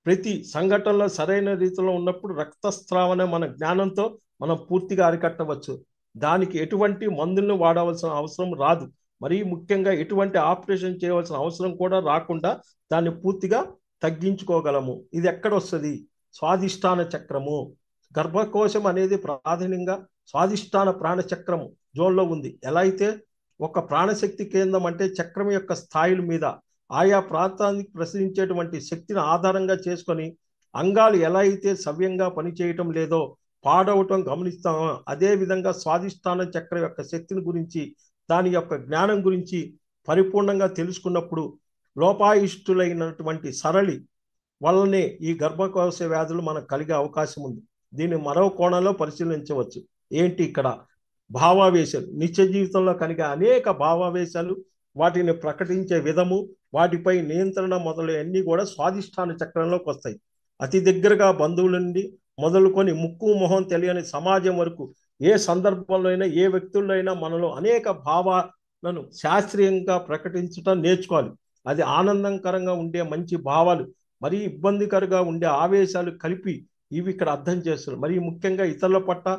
ప్రతి సంఘటనలో సరైన రీతిలో ఉన్నప్పుడు రక్తస్రావణ మన జ్ఞానంతో మనం పూర్తిగా అరికట్టవచ్చు. దానికి ఎటువంటి మందులను వాడవలసిన అవసరం రాదు. మరీ ముఖ్యంగా ఎటువంటి ఆపరేషన్ చేయవలసిన అవసరం కూడా రాకుండా దాన్ని పూర్తిగా తగ్గించుకోగలము. ఇది ఎక్కడ వస్తుంది? స్వాదిష్టాన చక్రము. గర్భకోశం అనేది ప్రాధాన్యంగా స్వాదిష్టాన ప్రాణచక్రము జోన్లో ఉంది. ఎలా అయితే ఒక ప్రాణశక్తి కేంద్రం అంటే చక్రం యొక్క స్థాయిల మీద ఆయా ప్రాంతానికి ప్రసరించేటువంటి శక్తిని ఆధారంగా చేసుకొని అంగాలు ఎలా అయితే సవ్యంగా పనిచేయటం లేదో పాడవటం గమనిస్తామో అదే విధంగా స్వాదిష్టాన చక్రం యొక్క శక్తిని గురించి దాని యొక్క జ్ఞానం గురించి పరిపూర్ణంగా తెలుసుకున్నప్పుడు లోపాయిష్టులైనటువంటి సరళి వల్లనే ఈ గర్భకోశ వ్యాధులు మనకు కలిగే అవకాశం ఉంది. దీన్ని మరో కోణంలో పరిశీలించవచ్చు. ఏంటి ఇక్కడ? భావావేశాలు. నిత్య జీవితంలో కలిగే అనేక భావావేశాలు, వాటిని ప్రకటించే విధము, వాటిపై నియంత్రణ మొదలైనవన్నీ కూడా స్వాదిష్టాన చక్రంలోకి వస్తాయి. అతి దగ్గరగా బంధువుల నుండి మొదలుకొని ముక్కు మొహం తెలియని సమాజం వరకు ఏ సందర్భంలో అయినా ఏ వ్యక్తుల్లో అయినా మనలో అనేక భావాలను శాస్త్రీయంగా ప్రకటించడం నేర్చుకోవాలి. అది ఆనందకరంగా ఉండే మంచి భావాలు, మరీ ఇబ్బందికరంగా ఉండే ఆవేశాలు కలిపి ఇవి ఇక్కడ అర్థం చేస్తున్నారు. మరీ ముఖ్యంగా ఇతరుల పట్ల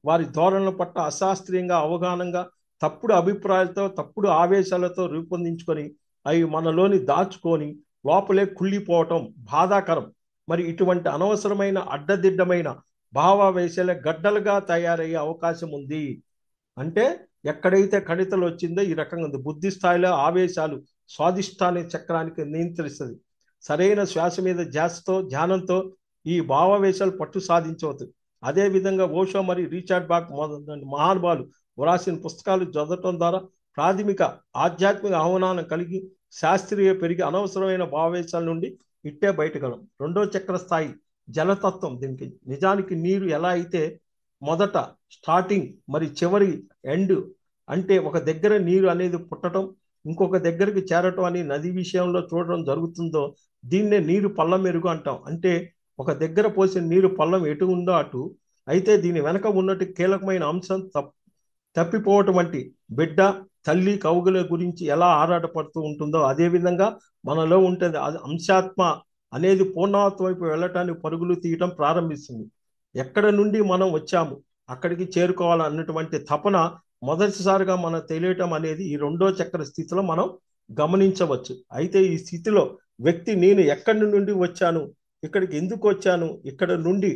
వారి ధోరణుల పట్ల అశాస్త్రీయంగా అవగాహనగా తప్పుడు అభిప్రాయాలతో తప్పుడు ఆవేశాలతో రూపొందించుకొని అవి మనలోని దాచుకొని లోపలే కుళ్ళిపోవటం బాధాకరం. మరి ఇటువంటి అనవసరమైన అడ్డదిడ్డమైన భావావేశాలే గడ్డలుగా తయారయ్యే అవకాశం ఉంది. అంటే ఎక్కడైతే కణితలు వచ్చిందో ఈ రకంగా ఉంది. బుద్ధి స్థాయిలో ఆవేశాలు స్వాదిష్టాన చక్రానికి నియంత్రిస్తుంది. సరైన శ్వాస మీద ధ్యానంతో ఈ భావావేశాలు పట్టు సాధించవచ్చు. అదేవిధంగా ఓషో మరియు రిచర్డ్ బాక్ మహానుభావులు వ్రాసిన పుస్తకాలు చదవటం ద్వారా ప్రాథమిక ఆధ్యాత్మిక ఆహ్వానం కలిగి శాస్త్రీయ పెరిగి అనవసరమైన భావావేశాల నుండి ఇట్టే బయటగలం. రెండో చక్ర స్థాయి జలతత్వం. దీనికి నిజానికి నీరు ఎలా అయితే మొదట స్టార్టింగ్ మరి చివరి ఎండ్ అంటే ఒక దగ్గర నీరు అనేది పుట్టడం ఇంకొక దగ్గరికి చేరటం అని నది విషయంలో చూడడం జరుగుతుందో దీన్నే నీరు పల్లం మెరుగు అంటాం. అంటే ఒక దగ్గర పోసిన నీరు పల్లం ఎటు ఉందో అటు. అయితే దీని వెనక ఉన్నట్టు కీలకమైన అంశం తప్పిపోవటం వంటి బిడ్డ తల్లి కౌగుల గురించి ఎలా ఆరాటపడుతూ ఉంటుందో అదేవిధంగా మనలో ఉంటుంది. అది అంశాత్మ అనేది పూర్ణాత్మ వైపు వెళ్ళటానికి పరుగులు తీయటం ప్రారంభిస్తుంది. ఎక్కడ నుండి మనం వచ్చాము అక్కడికి చేరుకోవాలన్నటువంటి తపన మొదటిసారిగా మనం తెలియటం అనేది ఈ రెండో చక్ర స్థితిలో మనం గమనించవచ్చు. అయితే ఈ స్థితిలో వ్యక్తి నేను ఎక్కడి నుండి వచ్చాను, ఇక్కడికి ఎందుకు వచ్చాను, ఇక్కడ నుండి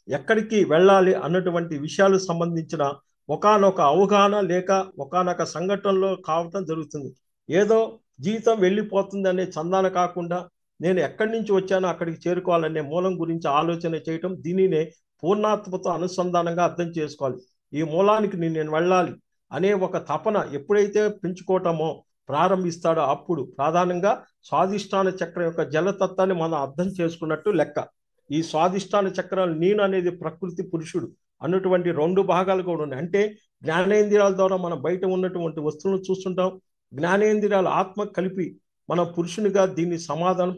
ఎక్కడికి వెళ్ళాలి అన్నటువంటి విషయాలకు సంబంధించిన ఒకానొక అవగాహన లేక ఒకానొక సంఘటనలో కావటం జరుగుతుంది. ఏదో జీవితం వెళ్ళిపోతుంది అనే చందాన కాకుండా నేను ఎక్కడి నుంచి వచ్చానో అక్కడికి చేరుకోవాలనే మూలం గురించి ఆలోచన చేయటం, దీనినే పూర్ణాత్మతో అనుసంధానంగా అర్థం చేసుకోవాలి. ఈ మూలానికి నేను వెళ్ళాలి అనే ఒక తపన ఎప్పుడైతే పెంచుకోవటమో ప్రారంభిస్తాడో అప్పుడు ప్రధానంగా స్వాదిష్టాన చక్రం యొక్క జలతత్వాన్ని మనం అర్థం చేసుకున్నట్టు లెక్క. ఈ స్వాదిష్టాన చక్రాలు నేను అనేది ప్రకృతి పురుషుడు అన్నటువంటి రెండు భాగాలు కూడా ఉన్నాయి. అంటే జ్ఞానేంద్రియాల ద్వారా మనం బయట ఉన్నటువంటి వస్తువులను చూస్తుంటాం, జ్ఞానేంద్రియాల ఆత్మ కలిపి మన పురుషునిగా దీన్ని సమాధానం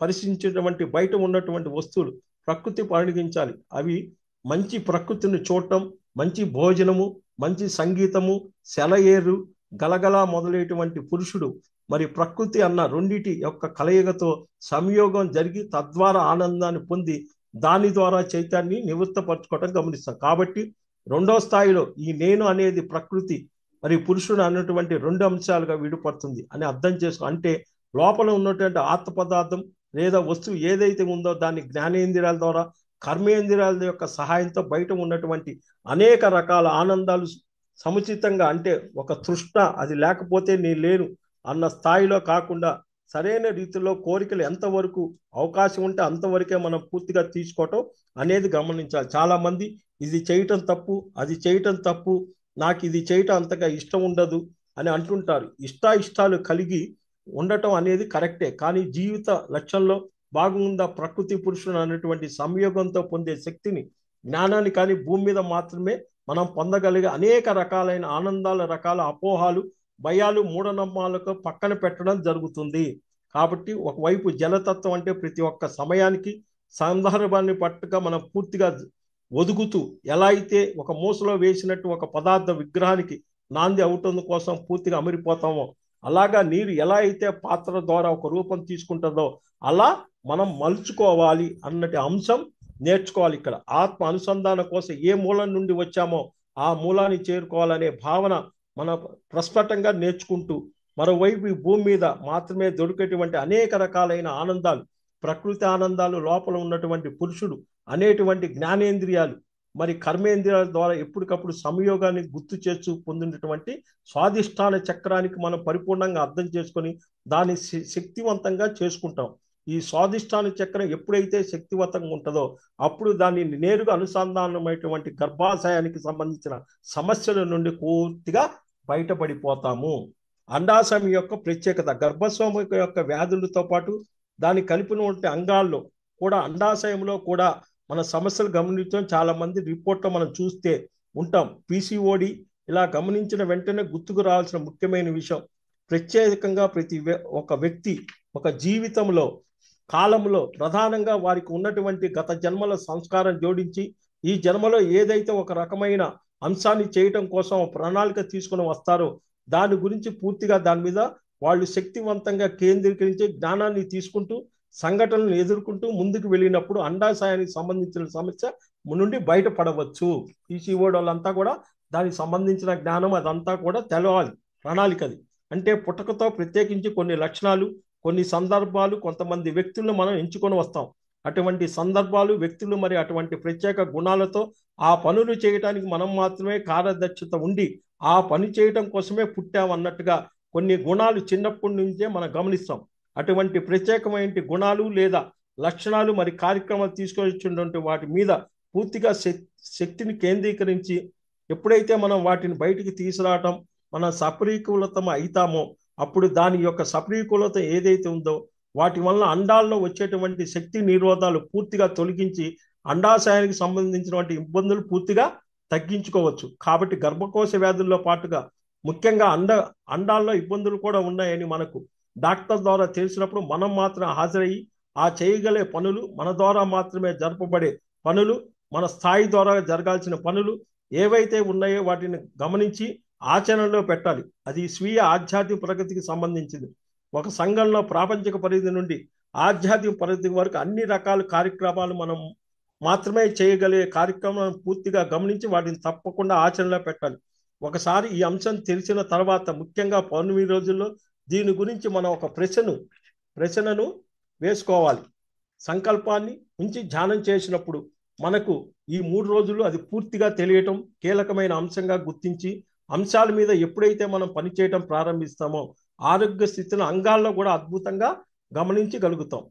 పరిశీలించేటువంటి బయట ఉన్నటువంటి వస్తువులు ప్రకృతి పరిగణించాలి. అవి మంచి ప్రకృతిని చూడటం, మంచి భోజనము, మంచి సంగీతము, సెలయేరు, గలగల మొదలైనటువంటి పురుషుడు మరి ప్రకృతి అన్న రెండిటి యొక్క కలయికతో సంయోగం జరిగి తద్వారా ఆనందాన్ని పొంది దాని ద్వారా చైతన్యాన్ని నివృత్తపరచుకోవటం గమనిస్తాం. కాబట్టి రెండో స్థాయిలో ఈ నేను అనేది ప్రకృతి మరి పురుషుడు అన్నటువంటి రెండు అంశాలుగా విడిపడుతుంది అని అర్థం చేసుకో. అంటే లోపల ఉన్నటువంటి ఆత్మ పదార్థం లేదా వస్తువు ఏదైతే ఉందో దాన్ని జ్ఞానేంద్రియాల ద్వారా కర్మేంద్రియాల యొక్క సహాయంతో బయట ఉన్నటువంటి అనేక రకాల ఆనందాలు సముచితంగా, అంటే ఒక తృష్ణ అది లేకపోతే నేను లేను అన్న స్థాయిలో కాకుండా సరైన రీతిలో కోరికలు ఎంతవరకు అవకాశం ఉంటే అంతవరకే మనం పూర్తిగా తీసుకోవటం అనేది గమనించాలి. చాలా మంది ఇది చేయటం తప్పు, అది చేయటం తప్పు, నాకు ఇది చేయటం అంతగా ఇష్టం ఉండదు అని అంటుంటారు. ఇష్టాలు కలిగి ఉండటం అనేది కరెక్టే, కానీ జీవిత లక్ష్యంలో భాగంగా ప్రకృతి పురుషుడు అనేటువంటి సంయోగంతో పొందే శక్తిని, జ్ఞానాన్ని కానీ భూమి మీద మాత్రమే మనం పొందగలిగే అనేక రకాలైన ఆనందాల రకాల అపోహాలు, భయాలు, మూఢనమ్మకాలకు పక్కన పెట్టడం జరుగుతుంది. కాబట్టి ఒకవైపు జలతత్వం అంటే ప్రతి ఒక్క సమయానికి సందర్భాన్ని పట్టుగా మనం పూర్తిగా ఒదుగుతూ ఎలా అయితే ఒక మూసలో వేసినట్టు ఒక పదార్థ విగ్రహానికి నాంది అవటం కోసం పూర్తిగా అమరిపోతామో, అలాగా నీరు ఎలా అయితే పాత్ర ద్వారా ఒక రూపం తీసుకుంటుందో అలా మనం మలుచుకోవాలి అన్నటి అంశం నేర్చుకోవాలి. ఇక్కడ ఆత్మ అనుసంధానం కోసం ఏ మూలం నుండి వచ్చామో ఆ మూలాన్ని చేరుకోవాలనే భావన మన ప్రస్ఫుటంగా నేర్చుకుంటూ, మరోవైపు ఈ భూమి మీద మాత్రమే దొరికేటువంటి అనేక రకాలైన ఆనందాలు, ప్రకృతి ఆనందాలు, లోపల ఉన్నటువంటి పురుషుడు అనేటువంటి జ్ఞానేంద్రియాలు మరి కర్మేంద్రియాల ద్వారా ఎప్పటికప్పుడు సంయోగాన్ని గుర్తు చేస్తూ పొందినటువంటి స్వాదిష్టాన చక్రానికి మనం పరిపూర్ణంగా అర్థం చేసుకొని దాన్ని శక్తివంతంగా చేసుకుంటాం. ఈ స్వాదిష్టాన చక్రం ఎప్పుడైతే శక్తివంతంగా ఉంటుందో అప్పుడు దాన్ని నేరుగా అనుసంధానమైనటువంటి గర్భాశయానికి సంబంధించిన సమస్యల నుండి పూర్తిగా బయటపడిపోతాము. అండాశయం యొక్క ప్రత్యేకత, గర్భస్వామి యొక్క వ్యాధులతో పాటు దాన్ని కలిపిన అంగాల్లో కూడా అండాశయంలో కూడా మన సమస్యలు గమనించడం చాలా మంది రిపోర్ట్లో మనం చూస్తే ఉంటాం. పీసీఓడి ఇలా గమనించిన వెంటనే గుర్తుకు రావాల్సిన ముఖ్యమైన విషయం, ప్రత్యేకంగా ప్రతి ఒక వ్యక్తి ఒక జీవితంలో కాలంలో ప్రధానంగా వారికి ఉన్నటువంటి గత జన్మల సంస్కారం జోడించి ఈ జన్మలో ఏదైతే ఒక రకమైన అంశాన్ని చేయటం కోసం ప్రణాళిక తీసుకుని వస్తారో దాని గురించి పూర్తిగా దాని మీద వాళ్ళు శక్తివంతంగా కేంద్రీకరించి జ్ఞానాన్ని తీసుకుంటూ సంఘటనలను ఎదుర్కొంటూ ముందుకు వెళ్ళినప్పుడు అండాశయానికి సంబంధించిన సమస్య నుండి బయటపడవచ్చు. పీసీఓడి వాళ్ళంతా కూడా దానికి సంబంధించిన జ్ఞానం అదంతా కూడా తెలవాలి. ప్రణాళికది అంటే పుట్టకతో ప్రత్యేకించి కొన్ని లక్షణాలు, కొన్ని సందర్భాలు, కొంతమంది వ్యక్తులను మనం ఎంచుకొని వస్తాం. అటువంటి సందర్భాలు, వ్యక్తులు మరి అటువంటి ప్రత్యేక గుణాలతో ఆ పనులు చేయడానికి మనం మాత్రమే కార్యదక్షత ఉండి ఆ పని చేయటం కోసమే పుట్టామన్నట్టుగా కొన్ని గుణాలు చిన్నప్పటి నుంచే మనం గమనిస్తాం. అటువంటి ప్రత్యేకమైన గుణాలు లేదా లక్షణాలు మరి కార్యక్రమాలు తీసుకొచ్చినటువంటి వాటి మీద పూర్తిగా శక్తిని కేంద్రీకరించి ఎప్పుడైతే మనం వాటిని బయటికి తీసుకురావటం మనం సఫలీకృతం అవుతామో అప్పుడు దాని యొక్క సఫలీకృత ఏదైతే ఉందో వాటి వల్ల అండాల్లో వచ్చేటువంటి శక్తి నిరోధాలు పూర్తిగా తొలగించి అండాశయానికి సంబంధించినటువంటి ఇబ్బందులు పూర్తిగా తగ్గించుకోవచ్చు. కాబట్టి గర్భకోశ వ్యాధుల్లో పాటుగా ముఖ్యంగా అండాల్లో ఇబ్బందులు కూడా ఉన్నాయని మనకు డాక్టర్ ద్వారా తెలిసినప్పుడు మనం మాత్రం హాజరయ్యి ఆ చేయగలే పనులు, మన ద్వారా మాత్రమే జరపబడే పనులు, మన స్థాయి ద్వారా జరగాల్సిన పనులు ఏవైతే ఉన్నాయో వాటిని గమనించి ఆచరణలో పెట్టాలి. అది స్వీయ ఆధ్యాత్మిక ప్రగతికి సంబంధించింది. ఒక సంఘంలో ప్రాపంచిక పరిధి నుండి ఆధ్యాత్మిక పరిధి వరకు అన్ని రకాల కార్యక్రమాలు మనం మాత్రమే చేయగలిగే కార్యక్రమాలను పూర్తిగా గమనించి వాటిని తప్పకుండా ఆచరణలో పెట్టాలి. ఒకసారి ఈ అంశం తెలిసిన తర్వాత ముఖ్యంగా పౌర్ణమి రోజుల్లో దీని గురించి మనం ఒక ప్రశ్నను వేసుకోవాలి. సంకల్పాన్ని ఉంచి ధ్యానం చేసినప్పుడు మనకు ఈ 3 రోజులు అది పూర్తిగా తెలియటం కీలకమైన అంశంగా గుర్తించి అంశాల మీద ఎప్పుడైతే మనం పనిచేయటం ప్రారంభిస్తామో ఆరోగ్య స్థితిని అంగాల్లో కూడా అద్భుతంగా గమనించగలుగుతాం.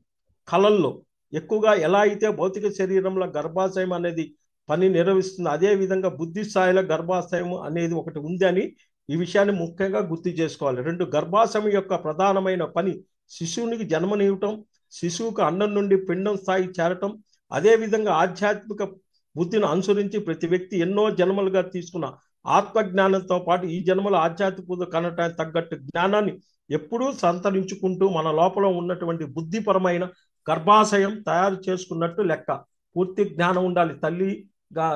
కళల్లో ఎక్కువగా ఎలా అయితే భౌతిక శరీరంలో గర్భాశయం అనేది పని నిర్వహిస్తుంది, అదే విధంగా బుద్ధి స్థాయిలో గర్భాశయం అనేది ఒకటి ఉంది అని ఈ విషయాన్ని ముఖ్యంగా గుర్తు చేసుకోవాలి. 2 గర్భాశయం యొక్క ప్రధానమైన పని శిశువునికి జన్మనివ్వటం, శిశువుకు అన్నం నుండి పిండం స్థాయి చేరటం, అదేవిధంగా ఆధ్యాత్మిక బుద్ధిని అనుసరించి ప్రతి వ్యక్తి ఎన్నో జన్మలుగా తీసుకున్న ఆత్మజ్ఞానంతో పాటు ఈ జన్మల ఆధ్యాత్మిక బుద్ధి కనటానికి తగ్గట్టు జ్ఞానాన్ని ఎప్పుడూ సంతరించుకుంటూ మన లోపల ఉన్నటువంటి బుద్ధిపరమైన గర్భాశయం తయారు చేసుకున్నట్టు లెక్క. పూర్తి జ్ఞానం ఉండాలి. తల్లిగా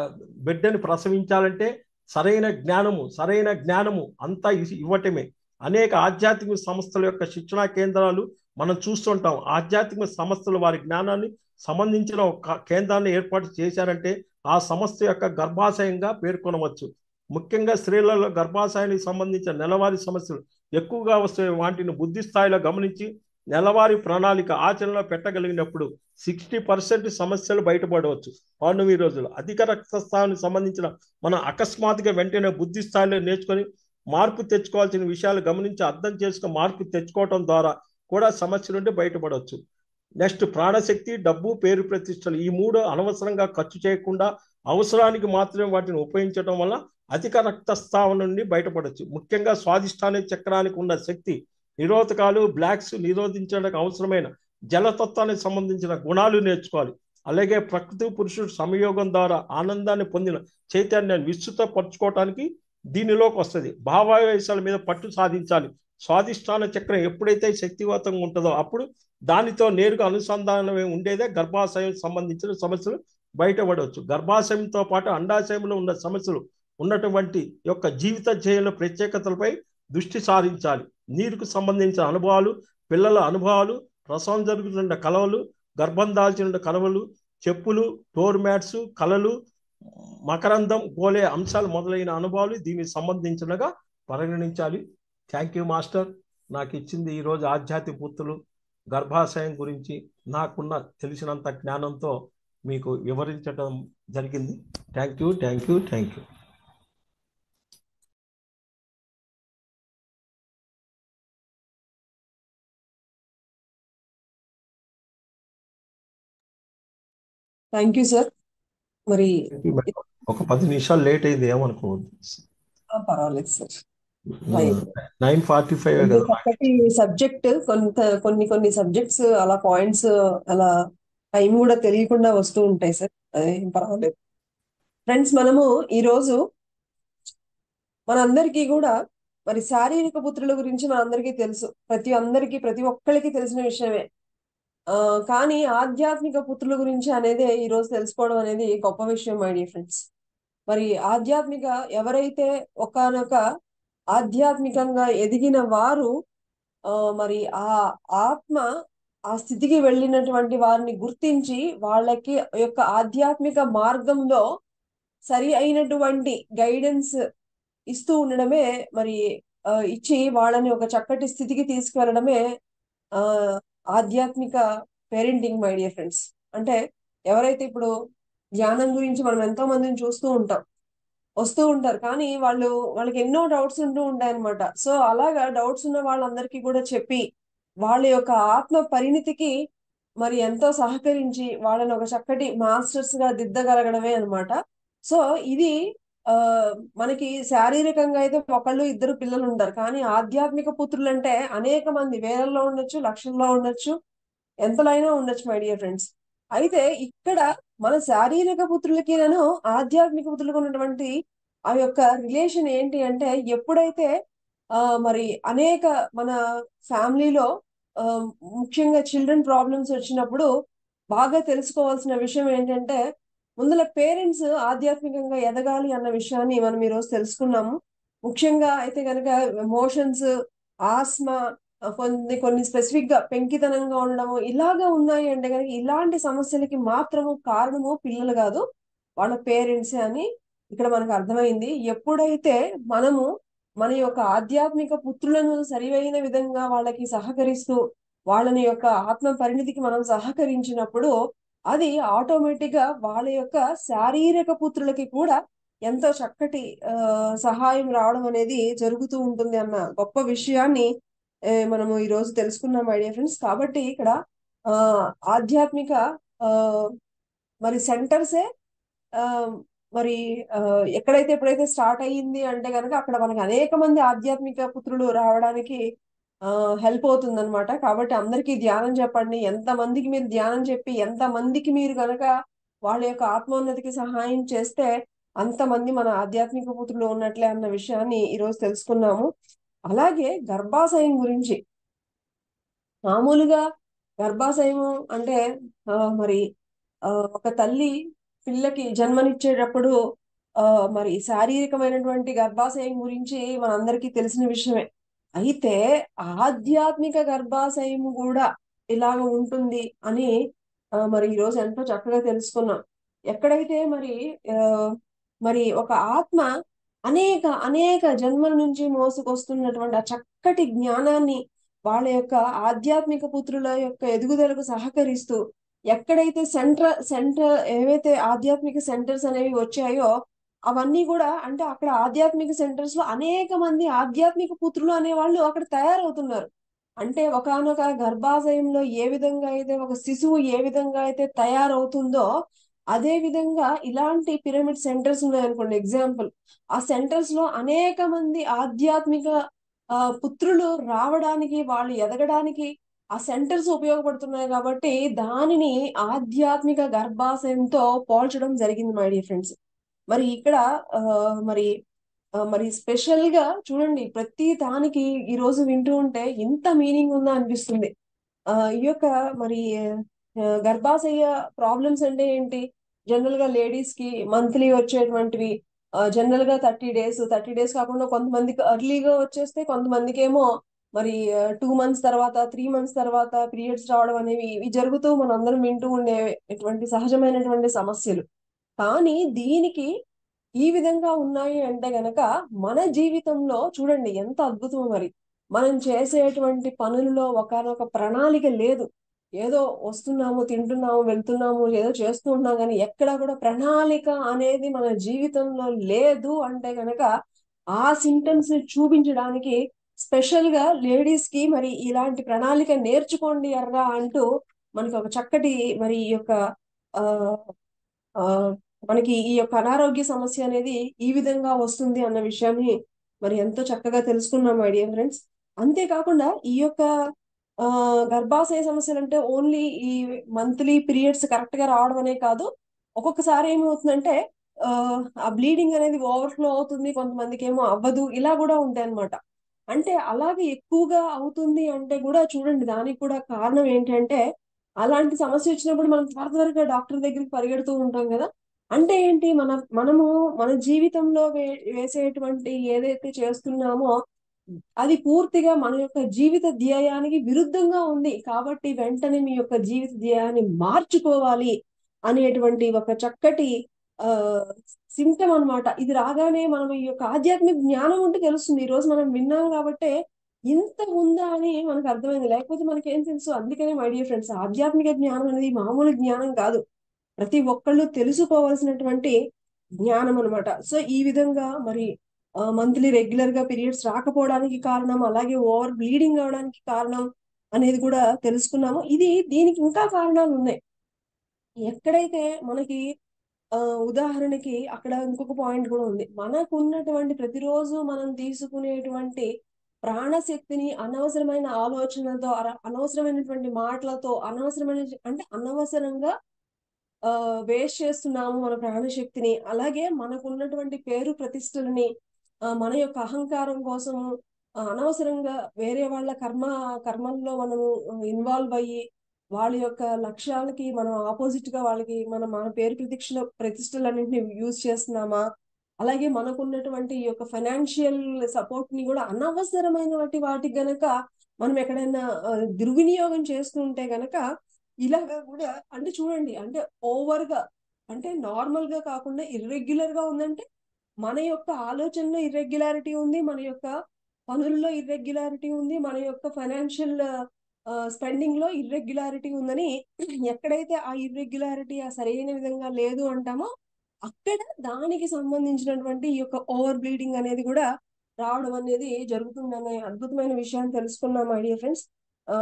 బిడ్డని ప్రసవించాలంటే సరైన జ్ఞానము అంతా ఇవ్వటమే. అనేక ఆధ్యాత్మిక సంస్థల యొక్క శిక్షణా కేంద్రాలు మనం చూస్తుంటాం. ఆధ్యాత్మిక సంస్థలు వారి జ్ఞానాన్ని సంబంధించిన ఒక కేంద్రాన్ని ఏర్పాటు చేశారంటే ఆ సంస్థ యొక్క గర్భాశయంగా పేర్కొనవచ్చు. ముఖ్యంగా స్త్రీలలో గర్భాశయానికి సంబంధించిన నెలవారీ సమస్యలు ఎక్కువగా వస్తే వాటిని బుద్ధి స్థాయిలో గమనించి నెలవారీ ప్రణాళిక ఆచరణలో పెట్టగలిగినప్పుడు 60% సమస్యలు బయటపడవచ్చు. పౌర్ణమి రోజులు అధిక రక్తస్థానానికి సంబంధించిన మనం అకస్మాత్తుగా వెంటనే బుద్ధి స్థాయిలో నేర్చుకొని మార్పు తెచ్చుకోవాల్సిన విషయాలు గమనించి అర్థం చేసుకుని మార్పు తెచ్చుకోవటం ద్వారా కూడా సమస్య నుండి బయటపడవచ్చు. నెక్స్ట్ ప్రాణశక్తి, డబ్బు, పేరు ప్రతిష్టలు ఈ 3 అనవసరంగా ఖర్చు చేయకుండా అవసరానికి మాత్రమే వాటిని ఉపయోగించడం వల్ల అధిక రక్తస్రావం నుండి బయటపడవచ్చు. ముఖ్యంగా స్వాదిష్టాన చక్రానికి ఉన్న శక్తి నిరోధకాలు బ్లాక్స్ నిరోధించడానికి అవసరమైన జలతత్వానికి సంబంధించిన గుణాలు నేర్చుకోవాలి. అలాగే ప్రకృతి పురుషుడు సంయోగం ద్వారా ఆనందాన్ని పొందిన చైతన్యాన్ని విస్తృతపరచుకోవటానికి దీనిలోకి వస్తుంది. భావావేశాల మీద పట్టు సాధించాలి. స్వాదిష్టాన చక్రం ఎప్పుడైతే శక్తివంతంగా ఉంటుందో అప్పుడు దానితో నేరుగా అనుసంధానమే ఉండేదే గర్భాశయం సంబంధించిన సమస్యలు బయటపడవచ్చు. గర్భాశయంతో పాటు అండాశయంలో ఉన్న సమస్యలు ఉన్నటువంటి యొక్క జీవిత ధ్యేయుల ప్రత్యేకతలపై దృష్టి సారించాలి. నీరుకు సంబంధించిన అనుభవాలు, పిల్లల అనుభవాలు, ప్రసవం జరుగుతున్న కలవలు, గర్భం దాల్చిన కలవలు, చెప్పులు, డోర్ మ్యాట్స్, కళలు, మకరందం గోలే అంశాలు మొదలైన అనుభవాలు దీనికి సంబంధించినగా పరిగణించాలి. Thank you master. నాకు ఇచ్చింది ఈరోజు ఆధ్యాత్మిక పూర్తులు గర్భాశయం గురించి నాకున్న తెలిసినంత జ్ఞానంతో మీకు వివరించడం జరిగింది. Thank you. Thank you sir. మరి ఒక 10 నిమిషాలు లేట్ అయింది, ఏమనుకోవద్దు. పర్వాలేదు సార్. 9:45 అంటే కదా. చక్కటి సబ్జెక్ట్. కొన్ని సబ్జెక్ట్స్ అలా పాయింట్స్ అలా టైం కూడా తెలియకుండా వస్తూ ఉంటాయి సార్. అదేం పర్వాలేదు. ఫ్రెండ్స్, మనము ఈరోజు మనందరికీ కూడా మరి శారీరక పుత్రుల గురించి మనందరికీ తెలుసు. ప్రతి ఒక్కరికి తెలిసిన విషయమే. కానీ ఆధ్యాత్మిక పుత్రుల గురించి అనేది ఈ రోజు తెలుసుకోవడం అనేది గొప్ప విషయం మై డియర్ ఫ్రెండ్స్. మరి ఎవరైతే ఒకానొక ఆధ్యాత్మికంగా ఎదిగిన వారు మరి ఆ ఆత్మ ఆ స్థితికి వెళ్ళినటువంటి వారిని గుర్తించి వాళ్ళకి యొక్క ఆధ్యాత్మిక మార్గంలో సరి అయినటువంటి గైడెన్స్ ఇస్తూ ఉండడమే, మరి ఇచ్చి వాళ్ళని ఒక చక్కటి స్థితికి తీసుకువెళ్ళడమే ఆధ్యాత్మిక పేరెంటింగ్ మై డియర్ ఫ్రెండ్స్. అంటే ఎవరైతే ఇప్పుడు ధ్యానం గురించి మనం ఎంతో మందిని చూస్తూ వస్తూ ఉంటారు, కానీ వాళ్ళకి ఎన్నో డౌట్స్ ఉంటూ ఉంటాయన్నమాట. సో అలాగా డౌట్స్ ఉన్న వాళ్ళందరికీ కూడా చెప్పి వాళ్ళ యొక్క ఆత్మ పరిణితికి మరి ఎంతో సహకరించి వాళ్ళని ఒక చక్కటి మాస్టర్స్ గా దిద్దగలగడమే అనమాట. సో ఇది మనకి శారీరకంగా అయితే 1-2 పిల్లలు ఉంటారు, కానీ ఆధ్యాత్మిక పుత్రులు అంటే అనేక మంది, వేలల్లో ఉండొచ్చు, లక్షల్లో ఉండొచ్చు, ఎంతలైనా ఉండొచ్చు మై డియర్ ఫ్రెండ్స్. అయితే ఇక్కడ మన శారీరక పుత్రులకి ఆధ్యాత్మిక పుత్రులకు ఉన్నటువంటి ఆ యొక్క రిలేషన్ ఏంటి అంటే, ఎప్పుడైతే మరి మన ఫ్యామిలీలో ముఖ్యంగా చిల్డ్రన్ ప్రాబ్లమ్స్ వచ్చినప్పుడు బాగా తెలుసుకోవాల్సిన విషయం ఏంటంటే, ముందుల పేరెంట్స్ ఆధ్యాత్మికంగా ఎదగాలి అన్న విషయాన్ని మనం ఈరోజు తెలుసుకున్నాము. ముఖ్యంగా అయితే కనుక మోషన్స్, ఆస్మా, కొన్ని కొన్ని స్పెసిఫిక్ గా పెంకితనంగా ఉండడము ఇలాగా ఉన్నాయి అంటే కనుక ఇలాంటి సమస్యలకి మాత్రము కారణము పిల్లలు కాదు, వాళ్ళ పేరెంట్సే అని ఇక్కడ మనకు అర్థమైంది. ఎప్పుడైతే మనము మన యొక్క ఆధ్యాత్మిక పుత్రులను సరియైన విధంగా వాళ్ళకి సహకరిస్తూ వాళ్ళని యొక్క ఆత్మ పరిణితికి మనం సహకరించినప్పుడు అది ఆటోమేటిక్ గా వాళ్ళ యొక్క శారీరక పుత్రులకి కూడా ఎంతో చక్కటి సహాయం రావడం అనేది జరుగుతూ ఉంటుంది అన్న గొప్ప విషయాన్ని మనము ఈ రోజు తెలుసుకున్నాం ఐడియా ఫ్రెండ్స్. కాబట్టి ఇక్కడ ఆ ఆధ్యాత్మిక ఆ మరి సెంటర్సే ఆ మరి ఆ ఎక్కడైతే ఎప్పుడైతే స్టార్ట్ అయ్యింది అంటే కనుక అక్కడ మనకి అనేక మంది ఆధ్యాత్మిక పుత్రులు రావడానికి హెల్ప్ అవుతుంది అనమాట. కాబట్టి అందరికీ ధ్యానం చెప్పండి, ఎంత మందికి మీరు ధ్యానం చెప్పి ఎంత మందికి మీరు కనుక వాళ్ళ యొక్క ఆత్మోన్నతికి సహాయం చేస్తే అంతమంది మన ఆధ్యాత్మిక పుత్రులు ఉన్నట్లే అన్న విషయాన్ని ఈరోజు తెలుసుకున్నాము. అలాగే గర్భాశయం గురించి, మామూలుగా గర్భాశయము అంటే మరి ఒక తల్లి పిల్లకి జన్మనిచ్చేటప్పుడు ఆ మరి శారీరకమైనటువంటి గర్భాశయం గురించి మనందరికీ తెలిసిన విషయమే. అయితే ఆధ్యాత్మిక గర్భాశయం కూడా ఇలాగ ఉంటుంది అని మరి ఈరోజు ఎంతో చక్కగా తెలుసుకున్నాం. ఎక్కడైతే మరి ఆ మరి ఒక ఆత్మ అనేక అనేక జన్మల నుంచి మోసుకొస్తున్నటువంటి ఆ చక్కటి జ్ఞానాన్ని వాళ్ళ యొక్క ఆధ్యాత్మిక పుత్రుల యొక్క ఎదుగుదలకు సహకరిస్తూ ఎక్కడైతే సెంటర్ ఏవైతే ఆధ్యాత్మిక సెంటర్స్ అనేవి వచ్చాయో అవన్నీ కూడా అంటే అక్కడ ఆధ్యాత్మిక సెంటర్స్ లో అనేక మంది ఆధ్యాత్మిక పుత్రులు అనే వాళ్ళు అక్కడ తయారవుతున్నారు. అంటే ఒకానొక గర్భాశయంలో ఏ విధంగా అయితే ఒక శిశువు ఏ విధంగా అయితే తయారవుతుందో అదే విధంగా ఇలాంటి పిరమిడ్ సెంటర్స్ ఉన్నాయనుకోండి ఎగ్జాంపుల్, ఆ సెంటర్స్ లో అనేక మంది ఆధ్యాత్మిక పుత్రులు రావడానికి వాళ్ళు ఎదగడానికి ఆ సెంటర్స్ ఉపయోగపడుతున్నాయి. కాబట్టి దానిని ఆధ్యాత్మిక గర్భాశయంతో పోల్చడం జరిగింది మై డియర్ ఫ్రెండ్స్. మరి ఇక్కడ ఆ, మరి మరి స్పెషల్ గా చూడండి, ప్రతి దానికి ఈ రోజు వింటూ ఉంటే ఇంత మీనింగ్ ఉందా అనిపిస్తుంది. ఈ యొక్క మరి గర్భాశయ ప్రాబ్లమ్స్ అంటే ఏంటి? జనరల్ గా లేడీస్ కి మంత్లీ వచ్చేటువంటివి జనరల్ గా 30 డేస్ కాకుండా కొంతమందికి ఎర్లీగా వచ్చేస్తే కొంతమందికి ఏమో మరి 2 మంత్స్ తర్వాత 3 మంత్స్ తర్వాత పీరియడ్స్ రావడం అనేవి ఇవి జరుగుతూ మనం అందరం వింటూ ఉండేటువంటి సహజమైనటువంటి సమస్యలు. కానీ దీనికి ఈ విధంగా ఉన్నాయి అంటే గనక మన జీవితంలో చూడండి ఎంత అద్భుతం. మరి మనం చేసేటువంటి పనుల్లో ఒకానొక ప్రణాళిక లేదు. ఏదో వస్తున్నాము, తింటున్నాము, వెళ్తున్నాము, ఏదో చేస్తూ ఉన్నాం కానీ ఎక్కడా కూడా ప్రణాళిక అనేది మన జీవితంలో లేదు అంటే గనక ఆ సింటమ్స్ ని చూపించడానికి స్పెషల్ గా లేడీస్ కి మరి ఇలాంటి ప్రణాళిక నేర్చుకోండి ఎర్రా అంటూ మనకి ఒక చక్కటి మరి ఈ యొక్క ఆ ఆ మనకి ఈ యొక్క అనారోగ్య సమస్య అనేది ఈ విధంగా వస్తుంది అన్న విషయాన్ని మరి ఎంతో చక్కగా తెలుసుకున్నాం మై డియర్ ఫ్రెండ్స్. అంతేకాకుండా ఈ యొక్క ఆ గర్భాశయ సమస్యలు అంటే ఓన్లీ ఈ మంత్లీ పీరియడ్స్ కరెక్ట్ గా రావడం అనే కాదు, ఒక్కొక్కసారి ఏమవుతుందంటే ఆ ఆ బ్లీడింగ్ అనేది ఓవర్ఫ్లో అవుతుంది, కొంతమందికి ఏమో అవ్వదు, ఇలా కూడా ఉంటాయి అన్నమాట. అంటే అలాగే ఎక్కువగా అవుతుంది అంటే కూడా చూడండి దానికి కూడా కారణం ఏంటంటే అలాంటి సమస్య వచ్చినప్పుడు మనం త్వరగా డాక్టర్ దగ్గరికి పరిగెడుతూ ఉంటాం కదా. అంటే ఏంటి, మనము మన జీవితంలో వేసేటువంటి ఏదైతే చేస్తున్నామో అది పూర్తిగా మన యొక్క జీవిత ధ్యేయానికి విరుద్ధంగా ఉంది. కాబట్టి వెంటనే మీ యొక్క జీవిత ధ్యేయాన్ని మార్చుకోవాలి అనేటువంటి ఒక చక్కటి ఆ సింటమ్ అన్నమాట. ఇది రాగానే మనం ఈ యొక్క ఆధ్యాత్మిక జ్ఞానం ఉంటే తెలుస్తుంది. ఈ రోజు మనం విన్నాం కాబట్టే ఇంత ఉందా అని మనకు అర్థమైంది, లేకపోతే మనకేం తెలుసు. అందుకనే మై డియర్ ఫ్రెండ్స్, ఆధ్యాత్మిక జ్ఞానం అనేది మామూలు జ్ఞానం కాదు, ప్రతి ఒక్కళ్ళు తెలుసుకోవాల్సినటువంటి జ్ఞానం అన్నమాట. సో ఈ విధంగా మరి మంత్లీ రెగ్యులర్ గా పీరియడ్స్ రాకపోవడానికి కారణం, అలాగే ఓవర్ బ్లీడింగ్ అవడానికి కారణం అనేది కూడా తెలుసుకున్నాము. దీనికి ఇంకా కారణాలు ఉన్నాయి. ఎక్కడైతే మనకి ఆ ఉదాహరణకి అక్కడ ఇంకొక పాయింట్ కూడా ఉంది. మనకు ఉన్నటువంటి ప్రతిరోజు మనం తీసుకునేటువంటి ప్రాణశక్తిని అనవసరమైన ఆలోచనలతో అనవసరమైనటువంటి మాటలతో అనవసరమైన అంటే అనవసరంగా వేస్ట్ చేస్తున్నాము మన ప్రాణశక్తిని. అలాగే మనకు ఉన్నటువంటి పేరు ప్రతిష్టలని మన యొక్క అహంకారం కోసము అనవసరంగా వేరే వాళ్ళ కర్మల్లో మనము ఇన్వాల్వ్ అయ్యి వాళ్ళ యొక్క లక్ష్యాలకి మనం ఆపోజిట్ గా వాళ్ళకి మన పేరు ప్రతిష్టలన్నింటినీ యూజ్ చేస్తున్నామా? అలాగే మనకున్నటువంటి ఈ యొక్క ఫైనాన్షియల్ సపోర్ట్ ని కూడా అనవసరమైన వాటికి గనక మనం ఎక్కడైనా దుర్వినియోగం చేస్తుంటే గనక ఇలాగా కూడా అంటే చూడండి, అంటే ఓవర్ గా, అంటే నార్మల్ గా కాకుండా ఇర్రెగ్యులర్ గా ఉందంటే మన యొక్క ఆలోచనలో ఇర్రెగ్యులారిటీ ఉంది, మన యొక్క పనుల్లో ఇర్రెగ్యులారిటీ ఉంది, మన యొక్క ఫైనాన్షియల్ స్పెండింగ్ లో ఇర్రెగ్యులారిటీ ఉందని ఎక్కడైతే ఆ ఇర్రెగ్యులారిటీ ఆ సరైన విధంగా లేదు అంటామో అక్కడ దానికి సంబంధించినటువంటి ఈ యొక్క ఓవర్ బ్లీడింగ్ అనేది కూడా రావడం అనేది జరుగుతుందనే అద్భుతమైన విషయాన్ని తెలుసుకున్నాం మై డియర్ ఫ్రెండ్స్. ఆ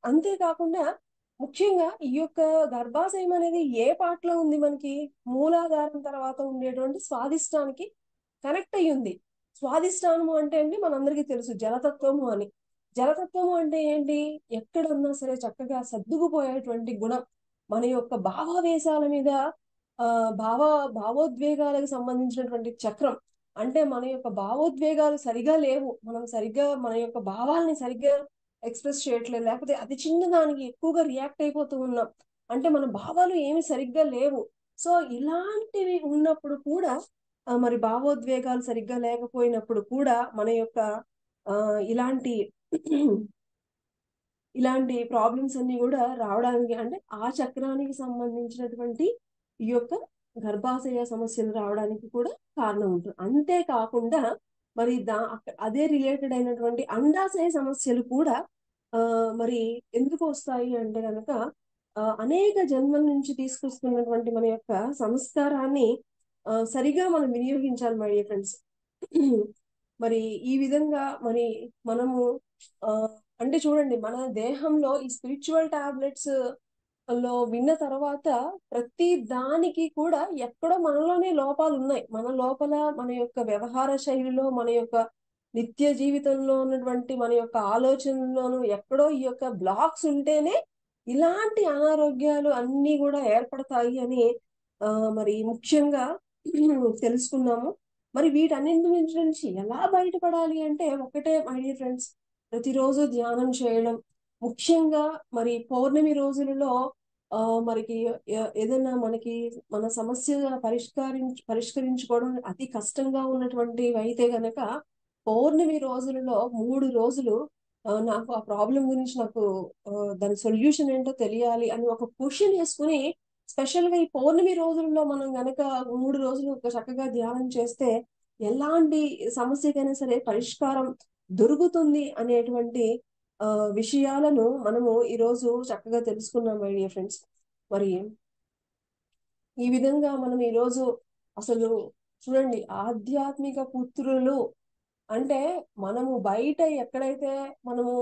అంతేకాకుండా ముఖ్యంగా ఈ యొక్క గర్భాశయం అనేది ఏ పార్ట్ లో ఉంది, మనకి మూలాధారం తర్వాత ఉండేటువంటి స్వాదిష్టానికి కనెక్ట్ అయ్యి ఉంది. స్వాదిష్టానము అంటే అండి మనందరికీ తెలుసు జలతత్వము అని. జలతత్వము అంటే ఏంటి, ఎక్కడున్నా సరే చక్కగా సర్దుకుపోయేటువంటి గుణం, మన యొక్క భావావేశాల మీద ఆ భావ భావోద్వేగాలకు సంబంధించినటువంటి చక్రం. అంటే మన యొక్క భావోద్వేగాలు సరిగా లేవు, మనం సరిగ్గా మన యొక్క భావాల్ని సరిగ్గా ఎక్స్ప్రెస్ చేయట్లేదు, లేకపోతే అతి చిన్న దానికి ఎక్కువగా రియాక్ట్ అయిపోతూ ఉన్నాం, అంటే మన భావాలు ఏమి సరిగ్గా లేవు. సో ఇలాంటివి ఉన్నప్పుడు కూడా మరి భావోద్వేగాలు సరిగ్గా లేకపోయినప్పుడు కూడా మన యొక్క ఆ ఇలాంటి ఇలాంటి ప్రాబ్లమ్స్ అన్ని కూడా రావడానికి, అంటే ఆ చక్రానికి సంబంధించినటువంటి ఈ యొక్క గర్భాశయ సమస్యలు రావడానికి కూడా కారణం ఉంటుంది. అంతేకాకుండా మరి అదే రిలేటెడ్ అయినటువంటి అండాశయ సమస్యలు కూడా మరి ఎందుకు వస్తాయి అంటే కనుక అనేక జన్మల నుంచి తీసుకొస్తున్నటువంటి మన యొక్క సంస్కారాన్ని సరిగా మనం వినియోగించాలి మై డియర్ ఫ్రెండ్స్. మరి ఈ విధంగా మరి మనము ఆ అంటే చూడండి, మన దేహంలో ఈ స్పిరిచువల్ టాబ్లెట్స్ లో విన్న తర్వాత ప్రతి దానికి కూడా ఎక్కడో మనలోనే లోపాలు ఉన్నాయి. మన లోపల మన యొక్క వ్యవహార శైలిలో, మన యొక్క నిత్య జీవితంలో ఉన్నటువంటి మన యొక్క ఆలోచనలోనూ ఎక్కడో ఈ యొక్క బ్లాక్స్ ఉంటేనే ఇలాంటి అనారోగ్యాలు అన్నీ కూడా ఏర్పడతాయి అని మరి ముఖ్యంగా తెలుసుకున్నాము. మరి వీటన్నింటి నుంచి ఎలా బయటపడాలి అంటే ఒకటే మై డియర్ ఫ్రెండ్స్, ప్రతిరోజు ధ్యానం చేయడం. ముఖ్యంగా మరి పౌర్ణమి రోజులలో మనకి ఏదైనా మనకి మన సమస్య పరిష్కరించుకోవడం అతి కష్టంగా ఉన్నటువంటి అయితే గనక పౌర్ణమి రోజులలో 3 రోజులు నాకు ఆ ప్రాబ్లం గురించి నాకు దాని సొల్యూషన్ ఏంటో తెలియాలి అని ఒక క్వశ్చన్ వేసుకుని స్పెషల్ గా ఈ పౌర్ణమి రోజుల్లో మనం గనక 3 రోజులు చక్కగా ధ్యానం చేస్తే ఎలాంటి సమస్యకైనా సరే పరిష్కారం దొరుకుతుంది అనేటువంటి విషయాలను మనము ఈరోజు చక్కగా తెలుసుకున్నాం మై డియర్ ఫ్రెండ్స్. మరి ఈ విధంగా మనం ఈరోజు అసలు చూడండి, ఆధ్యాత్మిక పుత్రులు అంటే మనము బయట ఎక్కడైతే మనము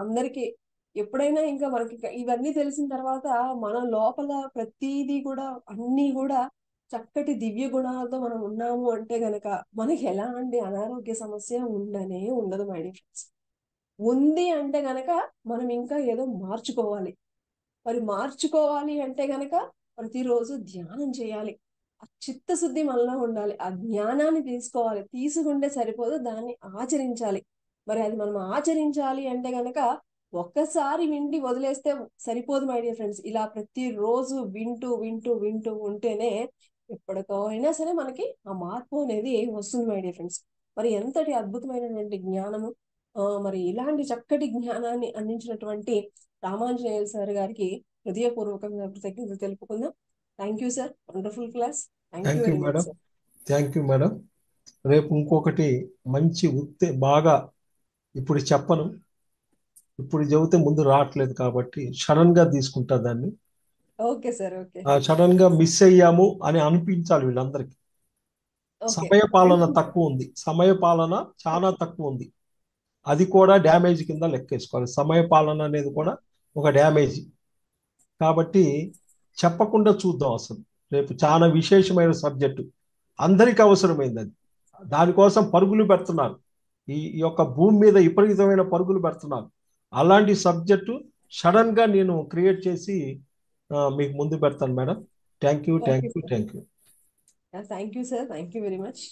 అందరికి ఎప్పుడైనా ఇంకా మనకి ఇవన్నీ తెలిసిన తర్వాత మన లోపల ప్రతిదీ కూడా అన్నీ కూడా చక్కటి దివ్య గుణాలతో మనం ఉన్నాము అంటే గనక మనకి ఎలాంటి అనారోగ్య సమస్య ఉండనే ఉండదు మై డియర్ ఫ్రెండ్స్. ఉంది అంటే గనక మనం ఇంకా ఏదో మార్చుకోవాలి. మరి మార్చుకోవాలి అంటే గనక ప్రతిరోజు ధ్యానం చేయాలి. ఆ చిత్తశుద్ధి మనలో ఉండాలి, ఆ జ్ఞానాన్ని తీసుకోవాలి, తీసుకుంటే సరిపోదు, దాన్ని ఆచరించాలి. మరి అది మనం ఆచరించాలి అంటే గనక ఒక్కసారి వింటి వదిలేస్తే సరిపోదు మై డియర్ ఫ్రెండ్స్. ఇలా ప్రతిరోజు వింటూ వింటూ వింటూ ఉంటేనే ఎప్పటికో అయినా సరే మనకి ఆ మార్పు అనేది వస్తుంది మై డియర్ ఫ్రెండ్స్. మరి ఎంతటి అద్భుతమైనటువంటి జ్ఞానము, మరి ఇలాంటి చక్కటి జ్ఞానాన్ని అందించినటువంటి రామాంజనేయులు సార్ గారికి హృదయపూర్వకంగా కృతజ్ఞతలు తెలుపుకుందాం. Thank you sir, wonderful class. Thank you thank you very much madam. Sir. Thank you madam. రేపు ఇంకొకటి మంచి బాగా ఇప్పుడు చెప్పను, ఇప్పుడు చెబితే ముందు రావట్లేదు కాబట్టి సడన్ గా తీసుకుంటా దాన్ని. ఓకే సార్, ఓకే సడన్ గా మిస్ అయ్యాము అని అనిపించాలి వీళ్ళందరికీ. ఓకే. సమయ పాలన తక్కువ ఉంది, సమయ పాలన చాలా తక్కువ ఉంది. అది కూడా డ్యామేజ్ కింద లెక్కేసుకోవాలి. సమయ పాలన అనేది కూడా ఒక డ్యామేజ్. కాబట్టి చెప్పకుండా చూద్దాం. అసలు రేపు చాలా విశేషమైన సబ్జెక్టు, అందరికీ అవసరమైంది అది. దానికోసం పరుగులు పెడుతున్నారు, ఈ యొక్క భూమి మీద విపరీతమైన పరుగులు పెడుతున్నారు. అలాంటి సబ్జెక్టు సడన్ గా నేను క్రియేట్ చేసి మీకు ముందు పెడతాను madam. Thank you, okay thank you, sir. Thank you. Thank you sir, thank you very much.